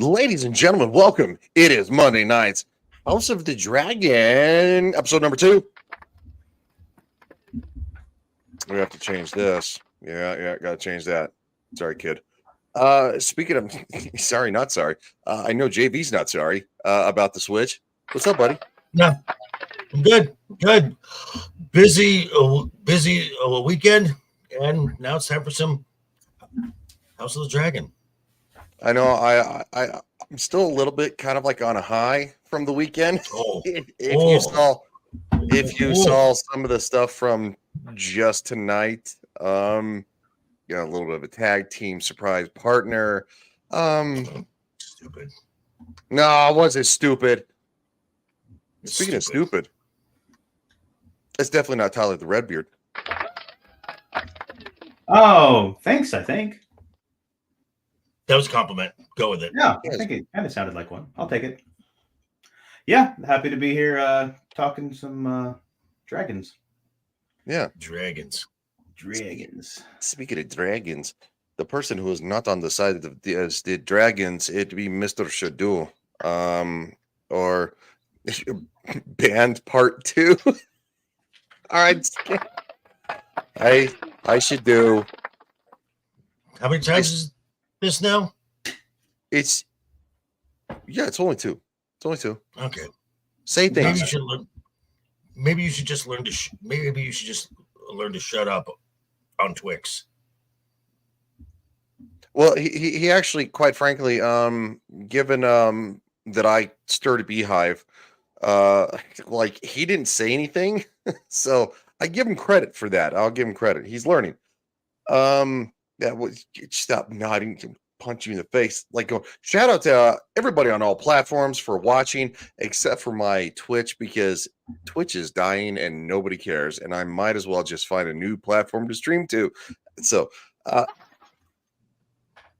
Ladies and gentlemen, welcome. It is Monday night's House of the Dragon, episode number 2. We have to change this. Yeah, gotta change that. Sorry, kid. Speaking of, sorry, not sorry. I know JV's not sorry about the Switch. What's up, buddy? No, I'm good. Busy weekend, and now it's time for some House of the Dragon. I know. I'm still a little bit kind of like on a high from the weekend. If you saw some of the stuff from just tonight, a little bit of a tag team surprise partner. Stupid. No, I wasn't stupid. It's Speaking of stupid, it's definitely not Tyler the Redbeard. Oh, thanks, I think. That was a compliment. Go with it. Yeah, I think it kind of sounded like one. I'll take it. Yeah, happy to be here talking some dragons. Yeah. Dragons. Speaking of dragons, the person who is not on the side of the dragons, it'd be Mr. Shadow. Or band part 2. All right. I should do. How many times is this now? It's only 2. It's only 2. Okay. Same thing. Maybe you should just learn to. Maybe you should just learn to shut up on Twix. Well, he actually, quite frankly, given that I stirred a beehive, he didn't say anything, so I give him credit for that. I'll give him credit. He's learning. Stop nodding. Punch you in the face. Shout out to everybody on all platforms for watching, except for my Twitch, because Twitch is dying and nobody cares, and I might as well just find a new platform to stream to. So,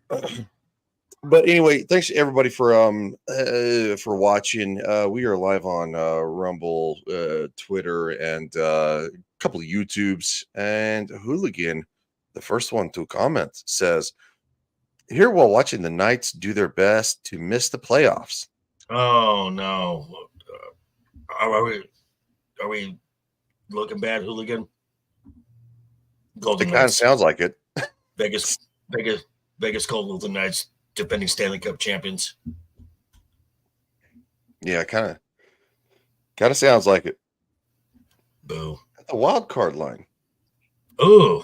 but anyway, thanks to everybody for watching. We are live on Rumble, Twitter, and a couple of YouTubes. And Hooligan, the first one to comment, says, "Here while watching the Knights do their best to miss the playoffs." Oh no! Are we looking bad, Hooligan? Golden Knights. Kind of sounds like it. Vegas Golden Knights, defending Stanley Cup champions. Yeah, kind of sounds like it. Boo. At the wild card line. Ooh.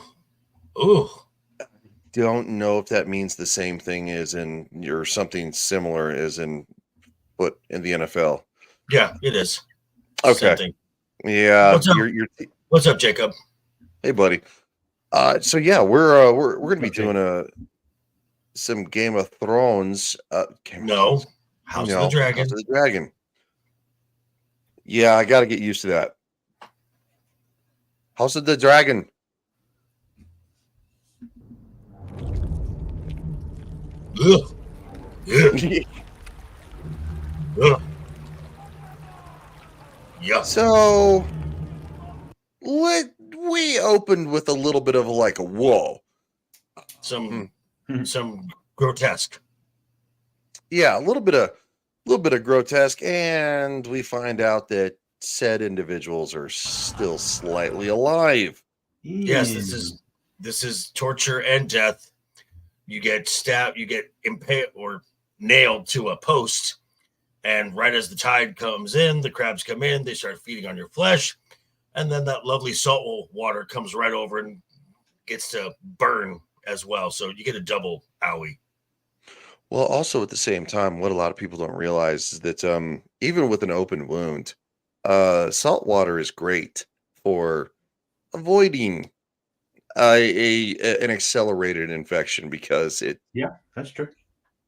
Don't know if that means the same thing as in or something similar as in the NFL. Yeah, it is. Okay. Yeah. What's up? What's up, Jacob? Hey, buddy. So yeah, we're gonna be doing some Game of Thrones. House of the Dragon. House of the Dragon. Yeah, I got to get used to that. House of the Dragon. Ugh. Yeah. Yeah. So we opened with a little bit of a whoa. Some grotesque. Yeah, a little bit of grotesque, and we find out that said individuals are still slightly alive. Yes, this is torture and death. You get stabbed, you get impaled or nailed to a post, and right as the tide comes in, the crabs come in, they start feeding on your flesh, and then that lovely salt water comes right over and gets to burn as well. So you get a double owie. Well, also at the same time, what a lot of people don't realize is that even with an open wound, salt water is great for avoiding an accelerated infection because it. Yeah, that's true.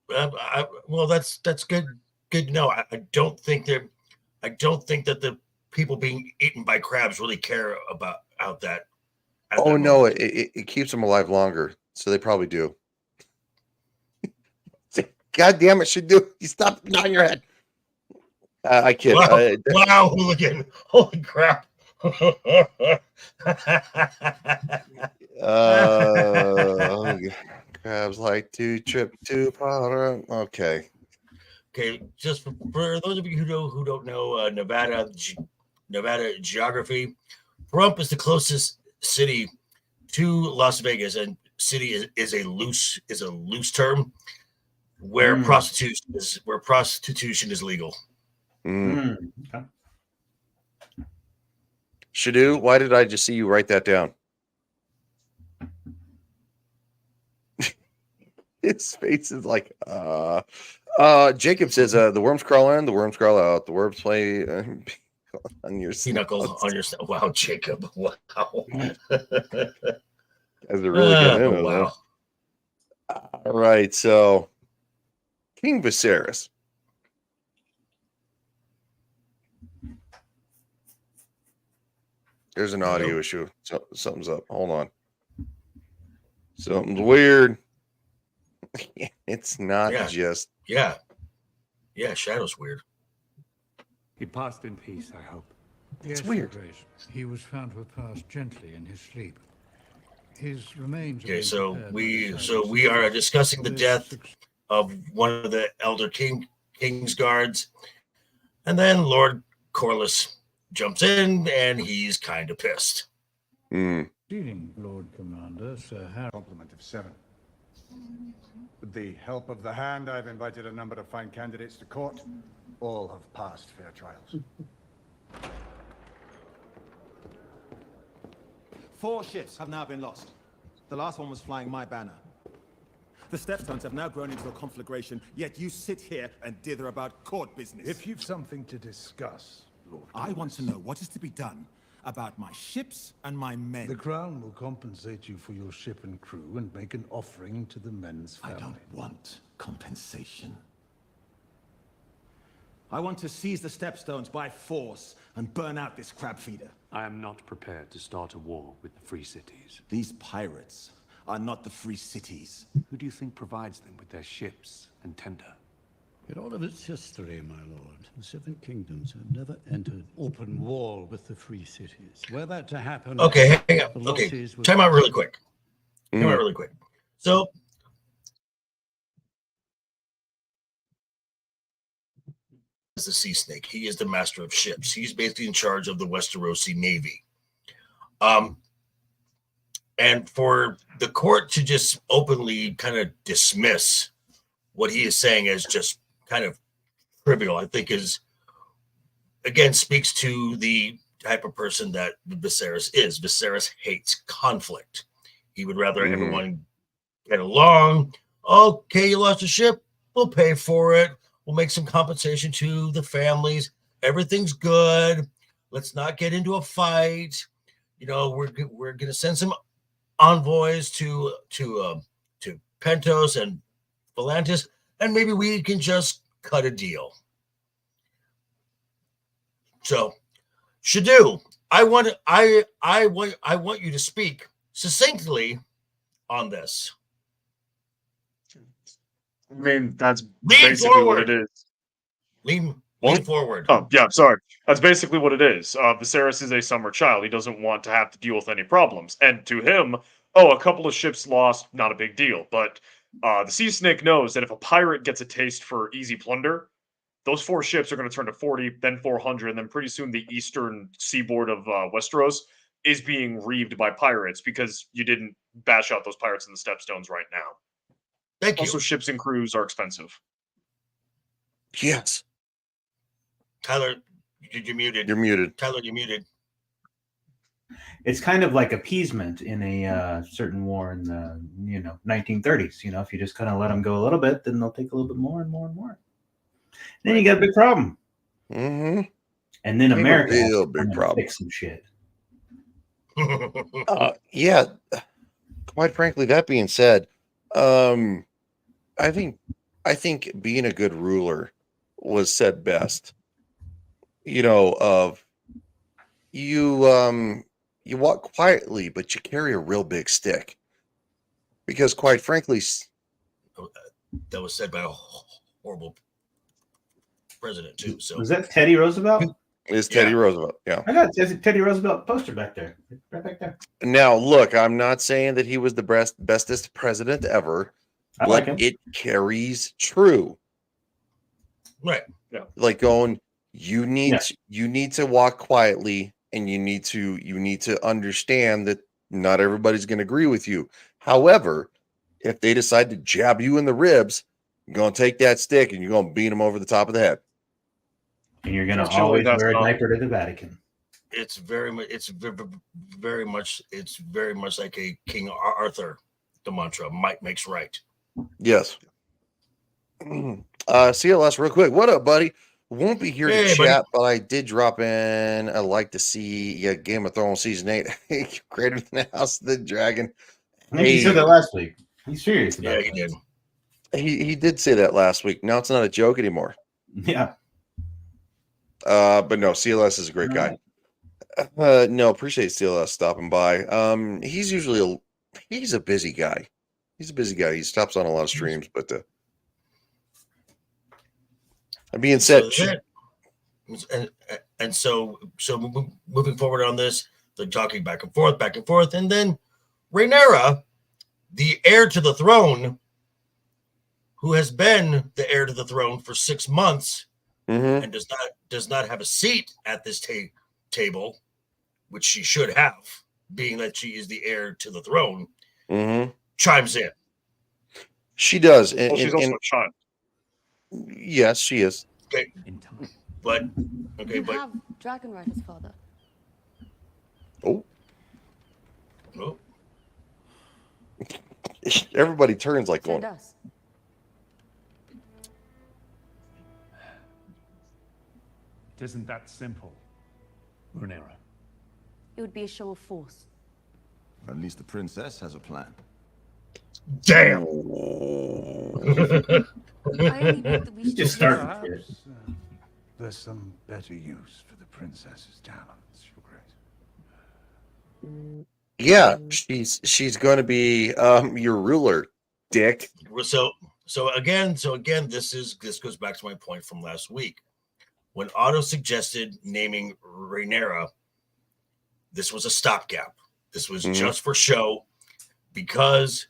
Well, that's good. Good to know. I don't think that the people being eaten by crabs really care about that. Oh no, it keeps them alive longer, so they probably do. God damn it, should do. You stop nodding your head. I kid. Wow, Hooligan! Holy crap! Crabs like to trip to powder. Okay. Okay, just for those of you who don't know Nevada geography, Pahrump is the closest city to Las Vegas, and city is a loose term where prostitution is legal. Okay. Shadu, why did I just see you write that down? His face is like, Jacob says, the worms crawl in, the worms crawl out, the worms play on your Pinochle on your wow, Jacob. Wow. Guys are really getting into wow. All right, so King Viserys. There's an audio issue. So, something's up. Hold on. Something's weird. It's not just. Yeah, Shadow's weird. He passed in peace, I hope. It's yes, weird. Your Grace. He was found to have passed gently in his sleep. His remains. Okay, so we are discussing the death of one of the Elder King's guards, and then Lord Corlys jumps in, and he's kind of pissed. Dealing, Lord Commander, Sir Harry. Complement of 7. With the help of the Hand, I've invited a number of fine candidates to court. All have passed fair trials. 4 ships have now been lost. The last one was flying my banner. The Stepstones have now grown into a conflagration, yet you sit here and dither about court business. If you've something to discuss, Lord I want to know what is to be done about my ships and my men. the Crown will compensate you for your ship and crew and make an offering to the men's family. I don't want compensation. I want to seize the Stepstones by force and burn out this crab feeder. I am not prepared to start a war with the Free Cities. These pirates are not the Free Cities. Who do you think provides them with their ships and tender? In all of its history, my lord, the Seven Kingdoms have never entered open war with the Free Cities. Were that to happen... Okay, hang on. Okay, time out really quick. So, as the Sea Snake, he is the master of ships. He's basically in charge of the Westerosi Navy. And for the court to just openly kind of dismiss what he is saying as just kind of trivial, I think is, again, speaks to the type of person that Viserys is. Viserys hates conflict. He would rather everyone get along. Okay, you lost a ship. We'll pay for it. We'll make some compensation to the families. Everything's good. Let's not get into a fight. You know, we're going to send some envoys to Pentos and Volantis, and maybe we can just cut a deal. So, Shadu, I want you to speak succinctly on this. I mean, that's Lean basically forward. what it is. Lean forward. Oh, yeah, sorry. That's basically what it is. Viserys is a summer child. He doesn't want to have to deal with any problems. And to him, a couple of ships lost, not a big deal. But the Sea Snake knows that if a pirate gets a taste for easy plunder, those 4 ships are going to turn to 40, then 400, and then pretty soon the eastern seaboard of Westeros is being reaved by pirates because you didn't bash out those pirates in the Stepstones right now. Thank you. Also, ships and crews are expensive. Yes. Tyler, you're muted. You're muted. Tyler, you're muted. It's kind of like appeasement in a certain war in the 1930s. You know, if you just kind of let them go a little bit, then they'll take a little bit more and more and more. Then you got a big problem. Mm-hmm. And then America has real to big come and problem. fix some shit. Yeah. Quite frankly, that being said, I think being a good ruler was said best. You know, of you walk quietly, but you carry a real big stick. Because quite frankly, that was said by a horrible president too. So Was that Teddy Roosevelt? is Teddy Roosevelt. Yeah. I got a Teddy Roosevelt poster back there. Right back there. Now, look, I'm not saying that he was the bestest president ever, I but like him. it carries true. Right. Like going, you need to walk quietly, and you need to understand that not everybody's going to agree with you. However, if they decide to jab you in the ribs, you're going to take that stick and you're going to beat them over the top of the head. And you're going to Fortunately, always that's wear a not- diaper to the Vatican. It's very much. It's very much like a King Arthur. The mantra: "Might makes right." Yes. CLS, real quick. What up, buddy? Won't be here to Hey, chat, but I did drop in. I like to see Game of Thrones season 8 greater than the House of the Dragon. I think he said that last week. He's serious about Yeah, it. he did. He did say that last week. Now it's not a joke anymore. Yeah. But no, CLS is a great guy. No, appreciate CLS stopping by. He's usually he's a busy guy. He's a busy guy. He stops on a lot of streams, but that being said, So moving forward on this, they're talking back and forth, and then Rhaenyra, the heir to the throne, who has been the heir to the throne for 6 months and does not have a seat at this table, which she should have, being that she is the heir to the throne, chimes in. She does. Well, she's also a child. Yes, she is. Okay, but have dragon riders, father. Oh, oh, everybody turns like So going. does. It isn't that simple, Rhaenyra. It would be a show of force. At least the princess has a plan. damn! I only meant that we should Just start. Perhaps there's some better use for the princess's talents, Your Grace. Yeah, she's going to be your ruler, Dick. So again, this goes back to my point from last week when Otto suggested naming Rhaenyra. This was a stopgap. This was just for show because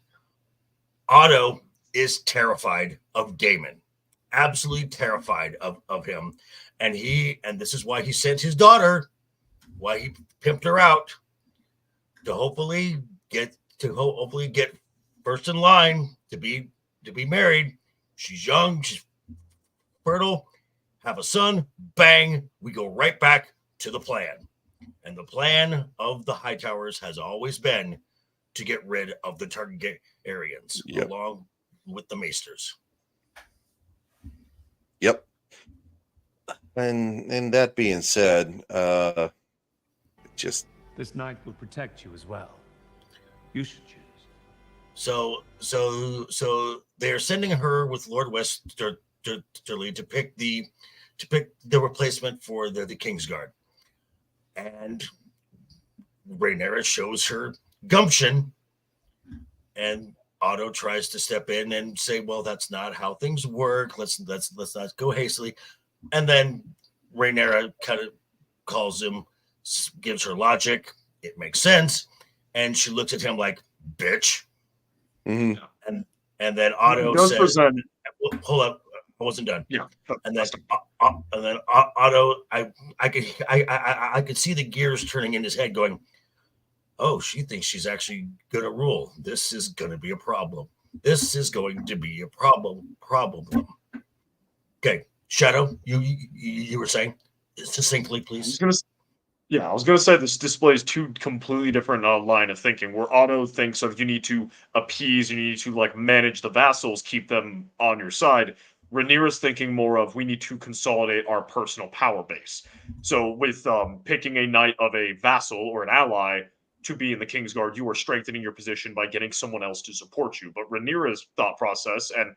Otto is terrified of Daemon, absolutely terrified of him, and this is why he sent his daughter, why he pimped her out to hopefully get first in line to be married. She's young, she's fertile, have a son. Bang, we go right back to the plan. And the plan of the Hightowers has always been to get rid of the Targaryens along with the Maesters. Yep. And that being said, just This knight will protect you as well. You should choose. So they're sending her with Lord Westerly to pick the replacement for the Kingsguard. And Rhaenyra shows her gumption, and Otto tries to step in and say, "Well, that's not how things work. Let's not go hastily." And then Rhaenyra kind of calls him, gives her logic. It makes sense, and she looks at him like, "Bitch." mhm. And then Otto Does says, present- "Hold up, I wasn't done." Yeah. And then Otto, I could see the gears turning in his head, going, "Oh, she thinks she's actually gonna rule. This is gonna be a problem. This is going to be a problem. Okay, Shadow, you were saying succinctly, please. I was gonna say this displays two completely different line of thinking. Where Otto thinks of you need to appease, you need to like manage the vassals, keep them on your side. Rhaenyra's thinking more of we need to consolidate our personal power base. So with picking a knight of a vassal or an ally to be in the Kingsguard, you are strengthening your position by getting someone else to support you. But Rhaenyra's thought process, and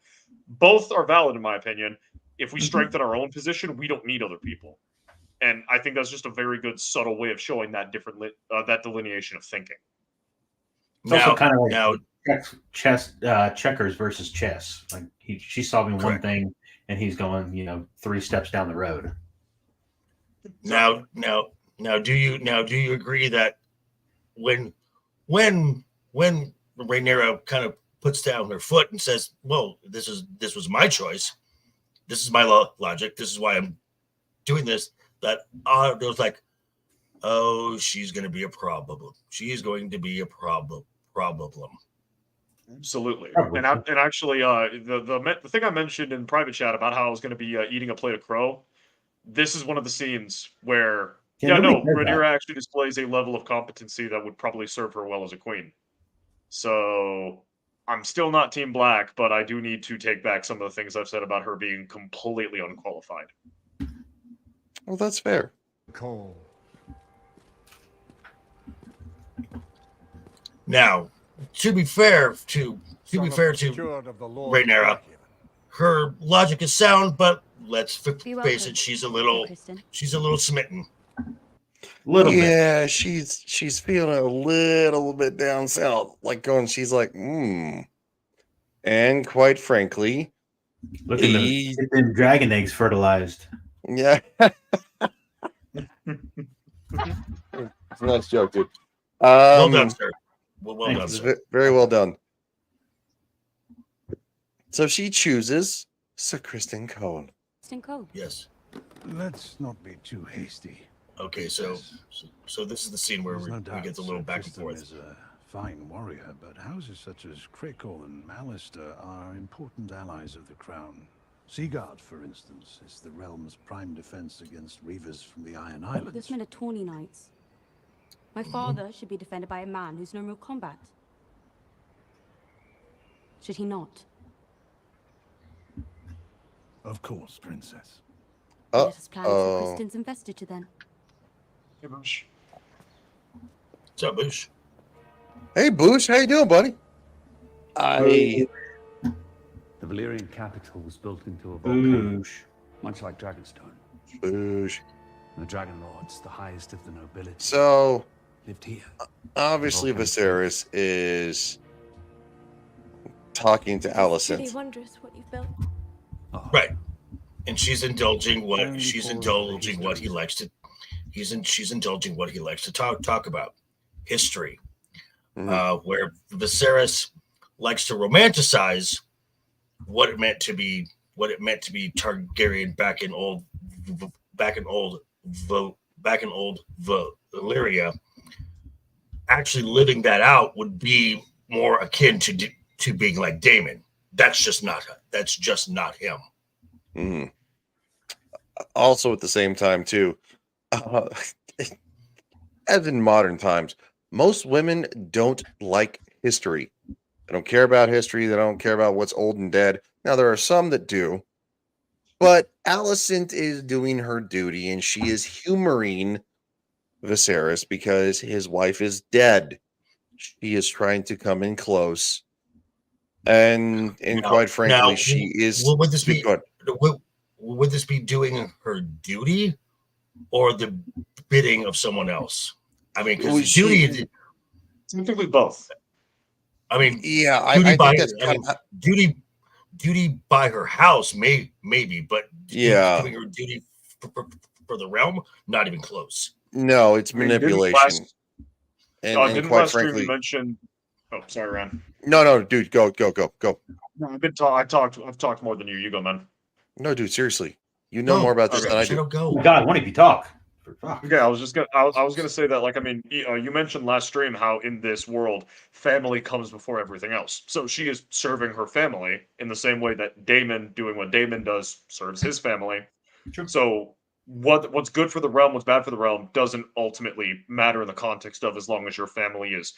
both are valid in my opinion, if we strengthen our own position, we don't need other people. And I think that's just a very good, subtle way of showing that that delineation of thinking. It's also kind of like checkers versus chess. Like she's solving one thing, and he's going, 3 steps down the road. Now, do you agree that when Rhaenyra kind of puts down her foot and says, "Well, this was my choice. this is my logic. This is why I'm doing this. That it was like, oh, she's going to be a problem. She's going to be a problem. Absolutely. Probably. And actually, the thing I mentioned in private chat about how I was going to be eating a plate of crow, this is one of the scenes where, Rhaenyra actually displays a level of competency that would probably serve her well as a queen. So I'm still not Team Black, but I do need to take back some of the things I've said about her being completely unqualified. Well, that's fair. Cole. Now, to be fair to Rhaenyra, her logic is sound, but let's face it, she's a little smitten. Little bit. Yeah, she's feeling a little bit down south, she's like, and quite frankly, Looking to get them dragon eggs fertilized. yeah. It's a nice joke, dude. Well done, sir. Well done, sir. Very well done. So she chooses Sir Criston Cole. Yes. Let's not be too hasty. Okay, so this is the scene where There's we no doubt get a little Sir back and Criston forth. is a fine warrior, but houses such as Crickle and Mallister are important allies of the crown. Seaguard, for instance, is the realm's prime defense against reavers from the Iron Islands. This men are tawny knights. My father should be defended by a man who's known real combat. Should he not? Of course, princess. Let us plan for Criston's investiture then. Hey, Boosh. What's up, Boosh? Hey, Boosh, how you doing, buddy? The Valyrian capital was built into a volcano, much like Dragonstone. Boosh. The Dragon Lords, the highest of the nobility, So, lived here. obviously, Viserys is talking to Alicent. Really wondrous what you've built. Right, and she's indulging what he likes to. She's indulging what he likes to talk about, history, where Viserys likes to romanticize what it meant to be Targaryen back in old Valyria. Actually, living that out would be more akin to being like Daemon. That's just not him. Mm-hmm. Also, at the same time, too, as in modern times, most women don't like history. They don't care about history. They don't care about what's old and dead. Now, there are some that do, but Alicent is doing her duty, and she is humoring Viserys because his wife is dead. She is trying to come in close, and quite frankly, she is. Would this be doing her duty or the bidding of someone else? I mean, because duty. Technically both. I mean, yeah, I think that's duty by her house, maybe, but doing her duty for the realm, not even close. No, it's manipulation. Didn't quite frankly, mention. Oh, sorry, Ran. No, dude, go. No, I've talked more than you. You go, man. No, dude, seriously, you know more about this than I do. Oh my God, why don't you talk? Okay, I was gonna say that, like, I mean, you mentioned last stream how in this world family comes before everything else. So she is serving her family in the same way that Daemon, doing what Daemon does, serves his family. True. So what's good for the realm, what's bad for the realm, doesn't ultimately matter in the context of as long as your family is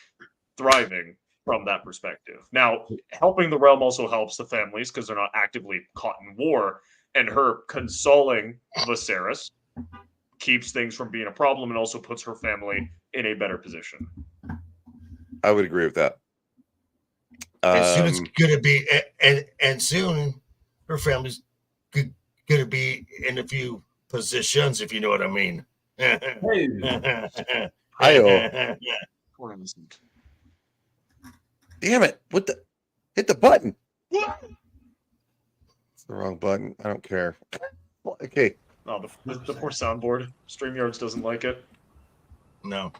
thriving from that perspective. Now, helping the realm also helps the families because they're not actively caught in war, and her consoling Viserys keeps things from being a problem and also puts her family in a better position. I would agree with that. And soon it's gonna be, and soon her family's gonna be in a few positions, if you know what I mean. Poor innocent. Damn it! Hit the button. It's the wrong button. I don't care. Okay. Oh, the poor soundboard. StreamYards doesn't like it. No.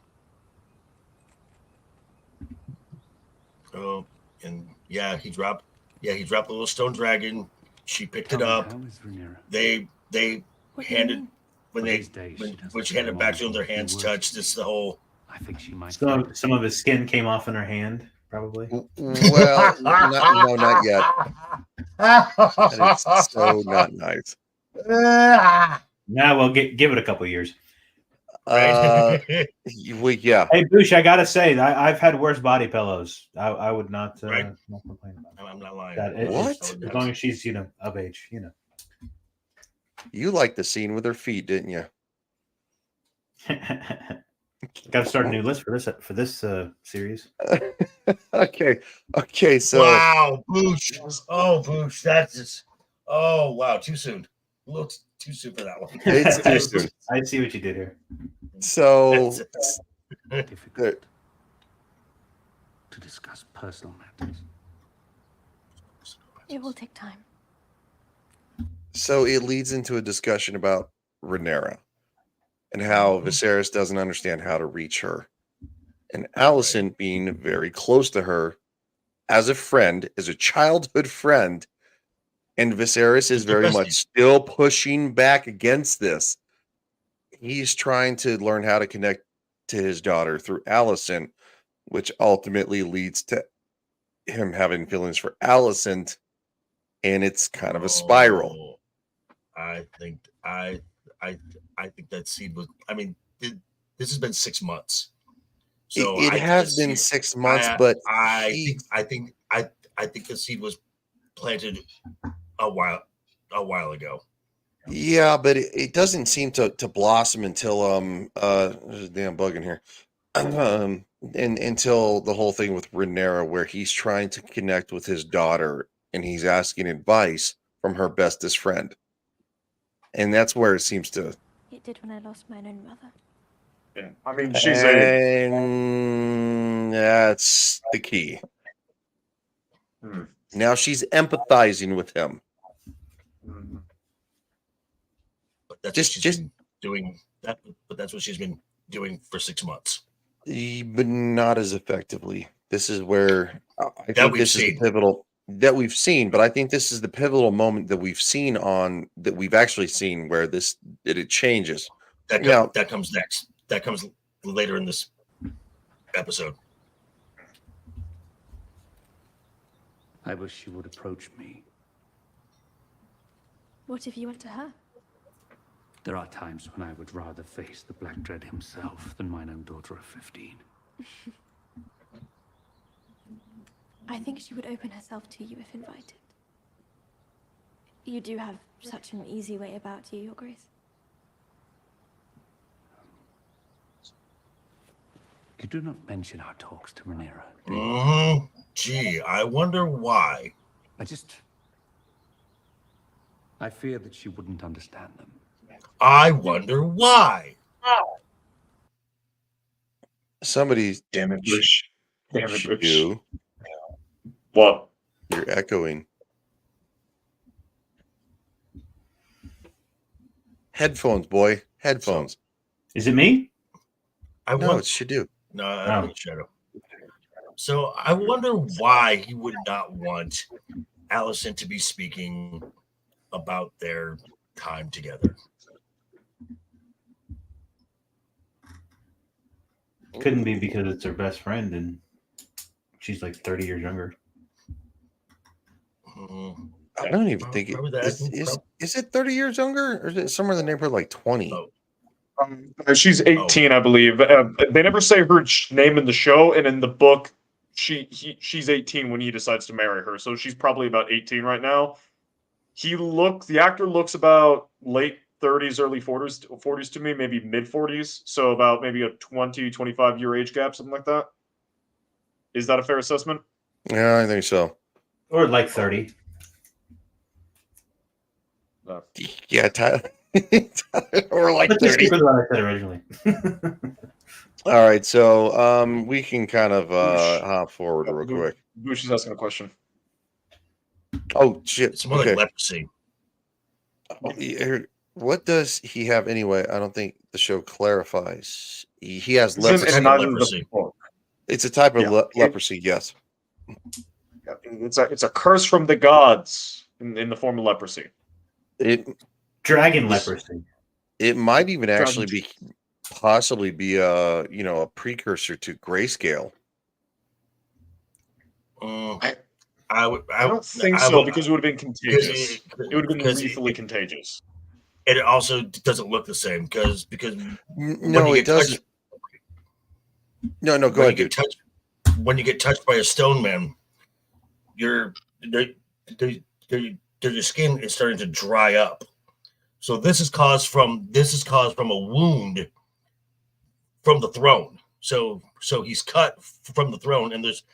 Oh, and he dropped a little stone dragon She picked Tell it me, up. how is Rhaenyra? They What do you handed mean? when Well, they these days she doesn't when she seem handed back to them, their mindful of hands few words. touched. It's the whole. I think she might. Some of his skin came off in her hand, probably. Well, not yet. That is so not nice. Nah, well, give it a couple years. Yeah. Hey, Boosh, I gotta say, I've had worse body pillows. I would not, Right. not complain about it. I'm not lying. What? As long as she's of age, You liked the scene with her feet, didn't you? Got to start a new list for this series. Okay. So Wow, Boosh. Oh, Boosh. That's just. Oh, wow. Too soon. A little too soon for that one. it's too soon. I see what you did here. So Difficult to discuss personal matters. It will take time. So it leads into a discussion about Rhaenyra and how Viserys doesn't understand how to reach her. And Alicent being very close to her as a friend, as a childhood friend, and Viserys is very much still pushing back against this. He's trying to learn how to connect to his daughter through Alicent, which ultimately leads to him having feelings for Alicent, and it's kind of a spiral. I think that seed was. I mean, this has been 6 months. So it has been 6 months, but I think the seed was planted a while ago. yeah, but it doesn't seem to blossom until there's a damn bug in here. And until the whole thing with Rhaenyra, where he's trying to connect with his daughter and he's asking advice from her bestest friend. And that's where it seems to. It did when I lost my own mother. Yeah. I mean, That's the key. Now she's empathizing with him. But that's what she's been doing. But that's what she's been doing for 6 months. But not as effectively. This is where I That think we've this is the seen. pivotal that we've seen. But I think this is the pivotal moment that we've actually seen where it changes. That comes next. That comes later in this episode. I wish she would approach me. What if you went to her? There are times when I would rather face the Black Dread himself than mine own daughter of 15. I think she would open herself to you if invited. You do have such an easy way about you, Your Grace. You do not mention our talks to Rhaenyra, do you? Mm-hmm. Gee, I wonder why. I fear that she wouldn't understand them. I wonder why. Somebody Damn it, Bush. Damn it, Bush. you. What? You're echoing. Headphones, boy. Headphones. Is it me? No, it's Shadu. No, I don't think Shadow. So I wonder why he would not want Alicent to be speaking about their time together. Couldn't be because it's her best friend and she's like 30 years younger. Mm-hmm. I don't even think it is it 30 years younger, or is it somewhere in the neighborhood like 20? She's 18, I believe. They never say her name in the show, and in the book, she's 18 when he decides to marry her. So she's probably about 18 right now. The actor looks about late 30s, early 40s to me, maybe mid 40s. So about maybe a 20-25 year age gap, something like that. Is that a fair assessment? Yeah, I think so. Or like 30. Yeah, Tyler. Or like Let's just 30. keep it what I said originally. All right, so we can kind of hop forward real quick. Bush is asking a question. Oh shit! It's more like leprosy. What does he have anyway? I don't think the show clarifies. He has leprosy. It's a type of leprosy. Yes. It's a curse from the gods. in the form of leprosy. Dragon leprosy. It might even actually be possibly be a precursor to grayscale. I don't think so because it would have been contagious. It would have been lethally contagious. And it also doesn't look the same because No, it doesn't. No, go ahead, dude. When you get touched by a stone man, your skin is starting to dry up. So this is caused from a wound from the throne. So he's cut from the throne, and there's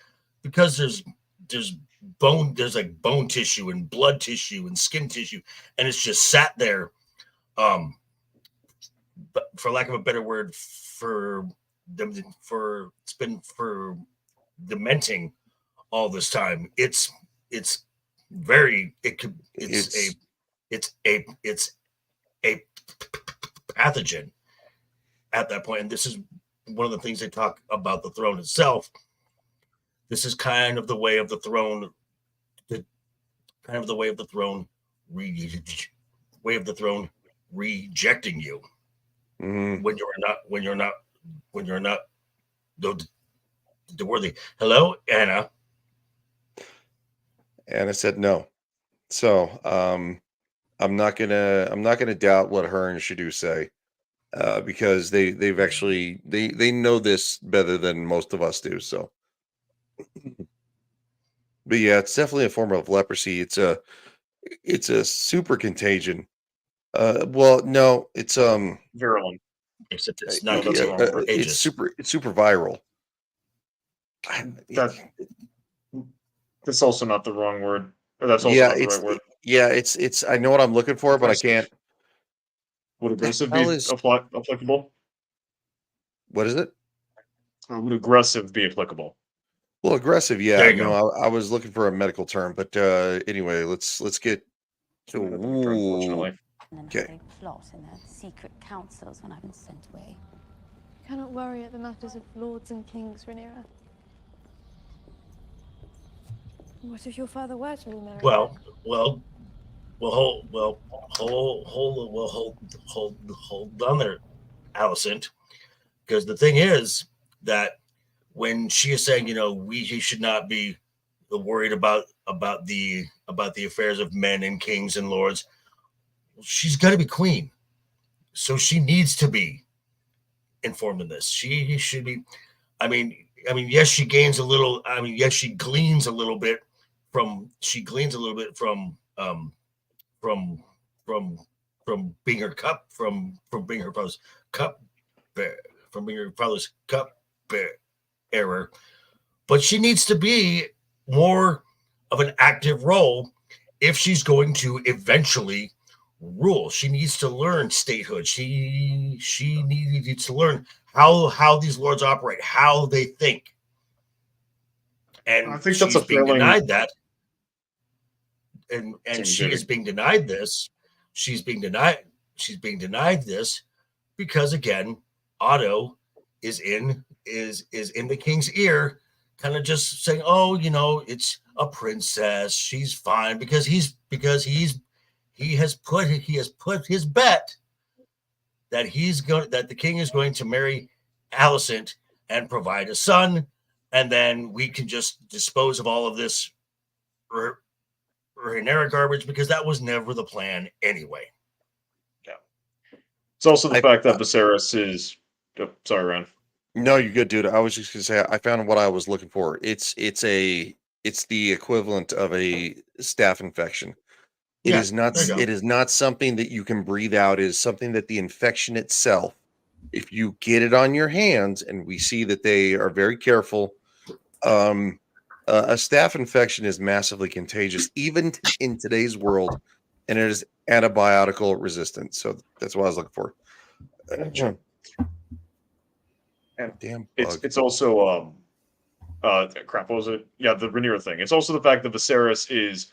bone, there's like bone tissue and blood tissue and skin tissue, and it's just sat there. But for lack of a better word, it's been dementing all this time. It's a pathogen at that point, and this is one of the things they talk about the throne itself. This is kind of the way of the throne, rejecting you when you're not the worthy. Hello, Anna. Anna said no. So I'm not gonna doubt what her and Shadu say, because they've actually they know this better than most of us do. So, but yeah, it's definitely a form of leprosy. It's a super contagion. Well, no, it's virulent. Except it's not contagious. It's super viral. That's also not the wrong word. Or that's also not the right word. Yeah, it's. I know what I'm looking for, but I can't. Would aggressive be applicable? What is it? Or would aggressive be applicable? Well, aggressive, yeah. There you No, I was looking for a medical term, but anyway, let's get to. Unfortunately. Okay. Plot in their secret councils when I've been sent away. You cannot worry at the matters of lords and kings, Rhaenyra. What if your father were to remarry? Well, hold on there, Alicent, because the thing is that when she is saying, we should not be worried about the affairs of men and kings and lords, she's got to be queen, so she needs to be informed of this. She should be. I mean, yes, she gains a little. Yes, she gleans a little bit from being her father's cup bearer, but she needs to be more of an active role if she's going to eventually rule. She needs to learn statehood. She needs to learn how these lords operate, how they think. And I think that's being denied that. And she is being denied this. She's being denied this because, again, Otto is in the king's ear, kind of just saying, "Oh, it's a princess. She's fine," because he has put his bet that the king is going to marry Alicent and provide a son, and then we can just dispose of all of this Rhaenyra garbage, because that was never the plan anyway. Yeah. It's also the fact that Viserys is. Oh, sorry, Ron. No, you're good, dude. I was just gonna say I found what I was looking for. It's the equivalent of a staph infection. It is not something that you can breathe out. It is something that the infection itself, if you get it on your hands, and we see that they are very careful, a staph infection is massively contagious, even in today's world, and it is antibiotic resistant. So that's what I was looking for. And damn bug. It's also crap. What was it? Yeah, the Rhaenyra thing. It's also the fact that Viserys is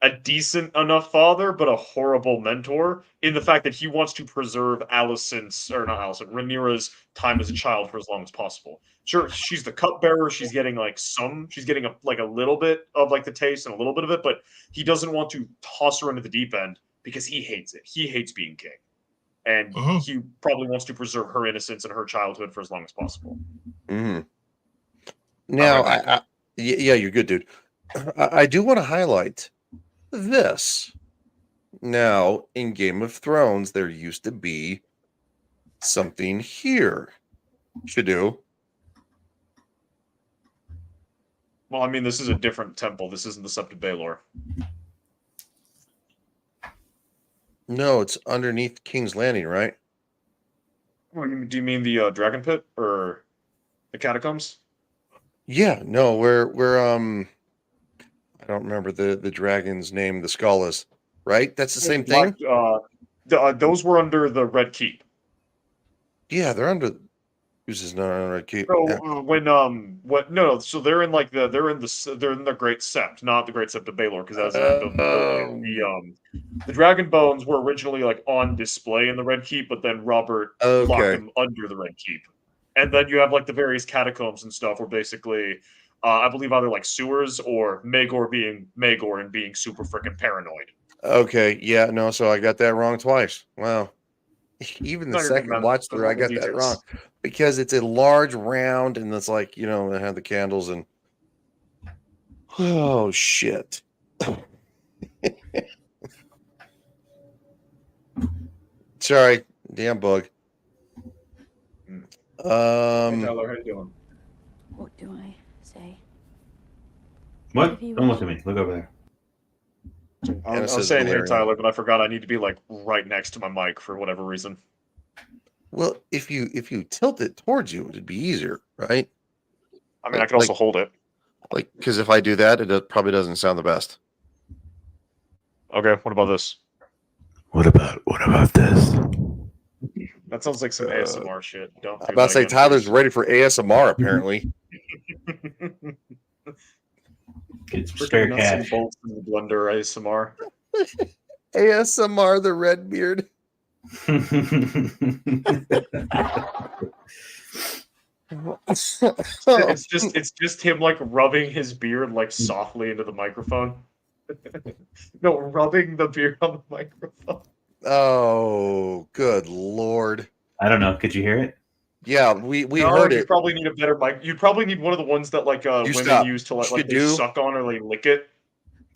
a decent enough father, but a horrible mentor in the fact that he wants to preserve Rhaenyra's time as a child for as long as possible. Sure, she's the cupbearer. She's getting she's getting a little bit of like the taste and a little bit of it, but he doesn't want to toss her into the deep end because he hates it. He hates being king. And he probably wants to preserve her innocence and her childhood for as long as possible. Mm-hmm. Now, yeah, you're good, dude. I do want to highlight this. Now, in Game of Thrones, there used to be something here. Shadu. Well, I mean, this is a different temple. This isn't the Sept of Baelor. No, it's underneath King's Landing, right? Do you mean the Dragon Pit or the catacombs? Yeah, no, where I don't remember the dragon's name, the Scalas, right? That's the same thing? Those were under the Red Keep. Yeah, they're under. Who's his not on Red Keep? So Yeah. so they're in they're in the Great Sept, not the Great Sept of Baelor, because that was the dragon bones were originally like on display in the Red Keep, but then Robert locked them under the Red Keep. And then you have like the various catacombs and stuff where basically I believe either like sewers or Maegor being Maegor and being super freaking paranoid. Okay, yeah, no, so I got that wrong twice. Wow. Even the second watch through, I got that wrong because it's a large round and it's like, it had the candles and oh shit. Sorry, damn bug. Hey Tyler, how you doing? What do I say? What? Don't look at me. Look over there. I was saying hey Tyler, but I forgot I need to be like right next to my mic for whatever reason. Well, if you tilt it towards you, it'd be easier, right? I mean, I can also hold it. Like, because if I do that, it probably doesn't sound the best. Okay, what about this? What about this? That sounds like some ASMR shit. Don't. I'm about to say Tyler's ready for ASMR. Apparently. It's spare cash. Bolts in the blender ASMR. ASMR the Redbeard. It's just him like rubbing his beard like softly into the microphone. No, rubbing the beard on the microphone. Oh, good lord! I don't know. Could you hear it? Yeah, we heard it. You probably need a better mic. You probably need one of the ones that like women use to like they suck on or they lick it.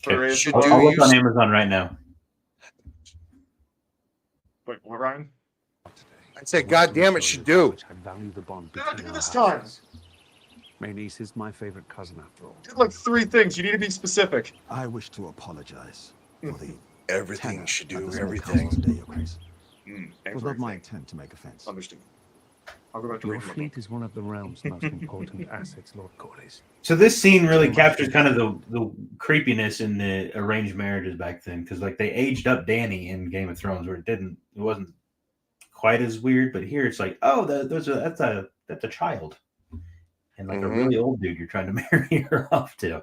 Okay. I'll look on Amazon right now. Wait, what, Ryan? I'd say, God damn it, should do. This time. My niece is my favorite cousin after all. Did like 3 things. You need to be specific. I wish to apologize for the everything should do everything. It was not my intent to make offense. Understood. I'll go back to Your fleet is one of the realm's most important assets, Lord Corlys. So this scene really captures kind of the creepiness in the arranged marriages back then, because like they aged up Dany in Game of Thrones, where it wasn't quite as weird, but here it's like, oh, that's a child, and like a really old dude you're trying to marry her off to.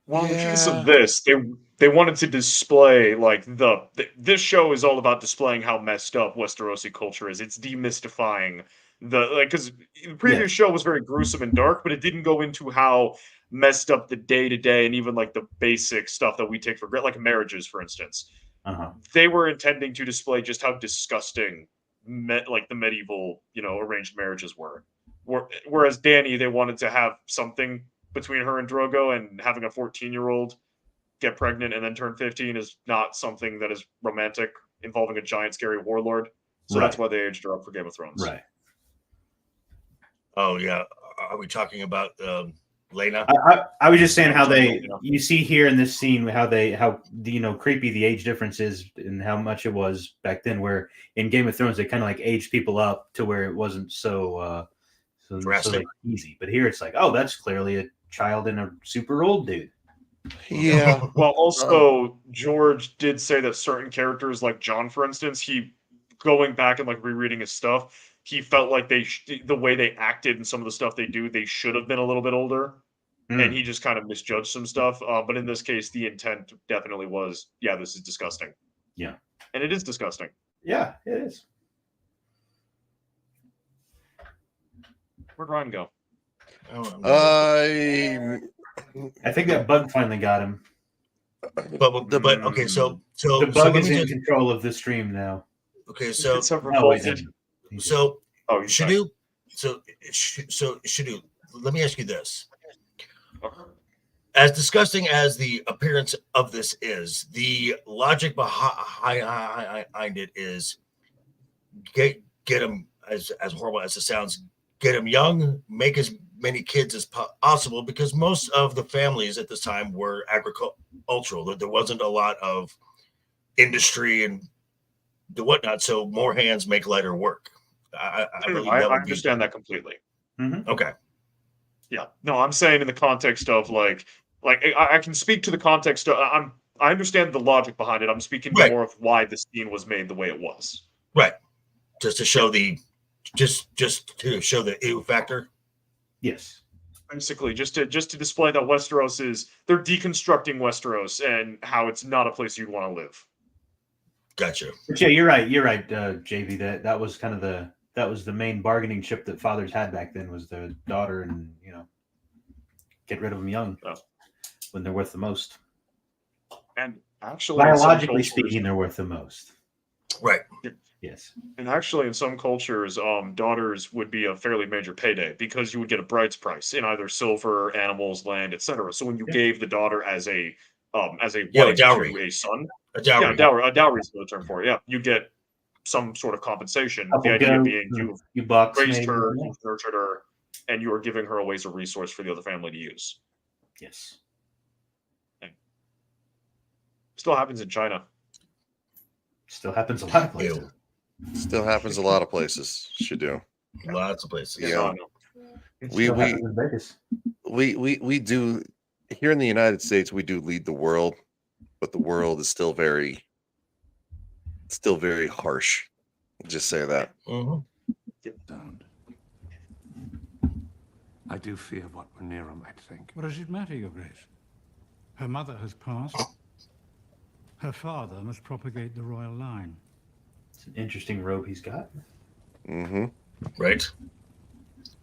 Well, in the case of this, they wanted to display like this show is all about displaying how messed up Westerosi culture is. It's demystifying because the previous show was very gruesome and dark, but it didn't go into how messed up the day to day and even like the basic stuff that we take for granted, like marriages, for instance. They were intending to display just how disgusting like the medieval, arranged marriages were. Whereas Dany, they wanted to have something between her and Drogo, and having a 14-year-old get pregnant and then turn 15 is not something that is romantic, involving a giant scary warlord. So that's why they aged her up for Game of Thrones. Right. Oh yeah. Are we talking about Lena? I was just saying how you see here in this scene how creepy the age difference is and how much it was back then, where in Game of Thrones they kind of like aged people up to where it wasn't so easy. But here it's like, oh, that's clearly a child and a super old dude. Yeah. Well, also George did say that certain characters, like John, for instance, he going back and like rereading his stuff, he felt like the way they acted and some of the stuff they do, they should have been a little bit older. and he just kind of misjudged some stuff. But in this case, the intent definitely was, yeah, this is disgusting. Yeah. And it is disgusting. Yeah, it is. Where'd Ryan go? I think that bug finally got him. But okay, so The bug is in control of the stream now. Okay, so Shadu, Shadu, let me ask you this: as disgusting as the appearance of this is, the logic behind it is get them as horrible as it sounds. Get them young, make as many kids as possible, because most of the families at this time were agricultural. There wasn't a lot of industry and the whatnot, so more hands make lighter work. I understand that completely. Mm-hmm. Okay. Yeah. No, I'm saying in the context of like I can speak to the context of I understand the logic behind it. I'm speaking more of why the scene was made the way it was. Right. Just to show the to show the ew factor. Yes. Basically, just to display that Westeros they're deconstructing Westeros and how it's not a place you'd want to live. Gotcha. But yeah, you're right, JV. That was kind of the main bargaining chip that fathers had back then, was the daughter, and get rid of them young when they're worth the most. And actually, biologically speaking, they're worth the most. Right. Yes. And actually, in some cultures, daughters would be a fairly major payday because you would get a bride's price in either silver, animals, land, etc. So when you gave the daughter as a wife dowry. to a son, a dowry. A dowry is the term for it. Yeah, you get some sort of compensation. The idea being you raised her, you nurtured her, and you are giving her away as a resource for the other family to use. Yes. Still happens in China. Still happens a lot of places. Still happens a lot of places. Should do. Lots of places. Yeah. We do here in the United States. We do lead the world, but the world is still very harsh. I'll just say that. Mm-hmm. Don't. I do fear what Rhaenyra might think. What does it matter, Your Grace? Her mother has passed. Her father must propagate the royal line. It's an interesting robe he's got. Mm-hmm. Right.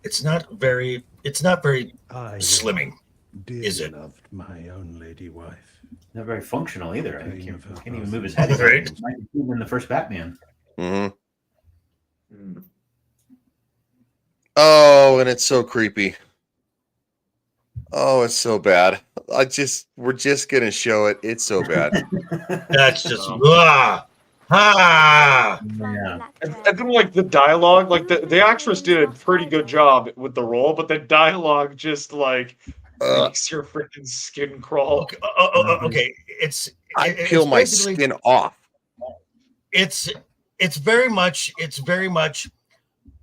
It's not very slimming, is it? Loved my own lady wife. Not very functional either. I can't even move his head. Right. In the first Batman. Mm-hmm. Oh, and it's so creepy. Oh, it's so bad. We're just gonna show it. It's so bad. That's just Yeah. And then like the dialogue, like the actress did a pretty good job with the role, but the dialogue just like makes your freaking skin crawl. Okay. I peel my skin off. It's very much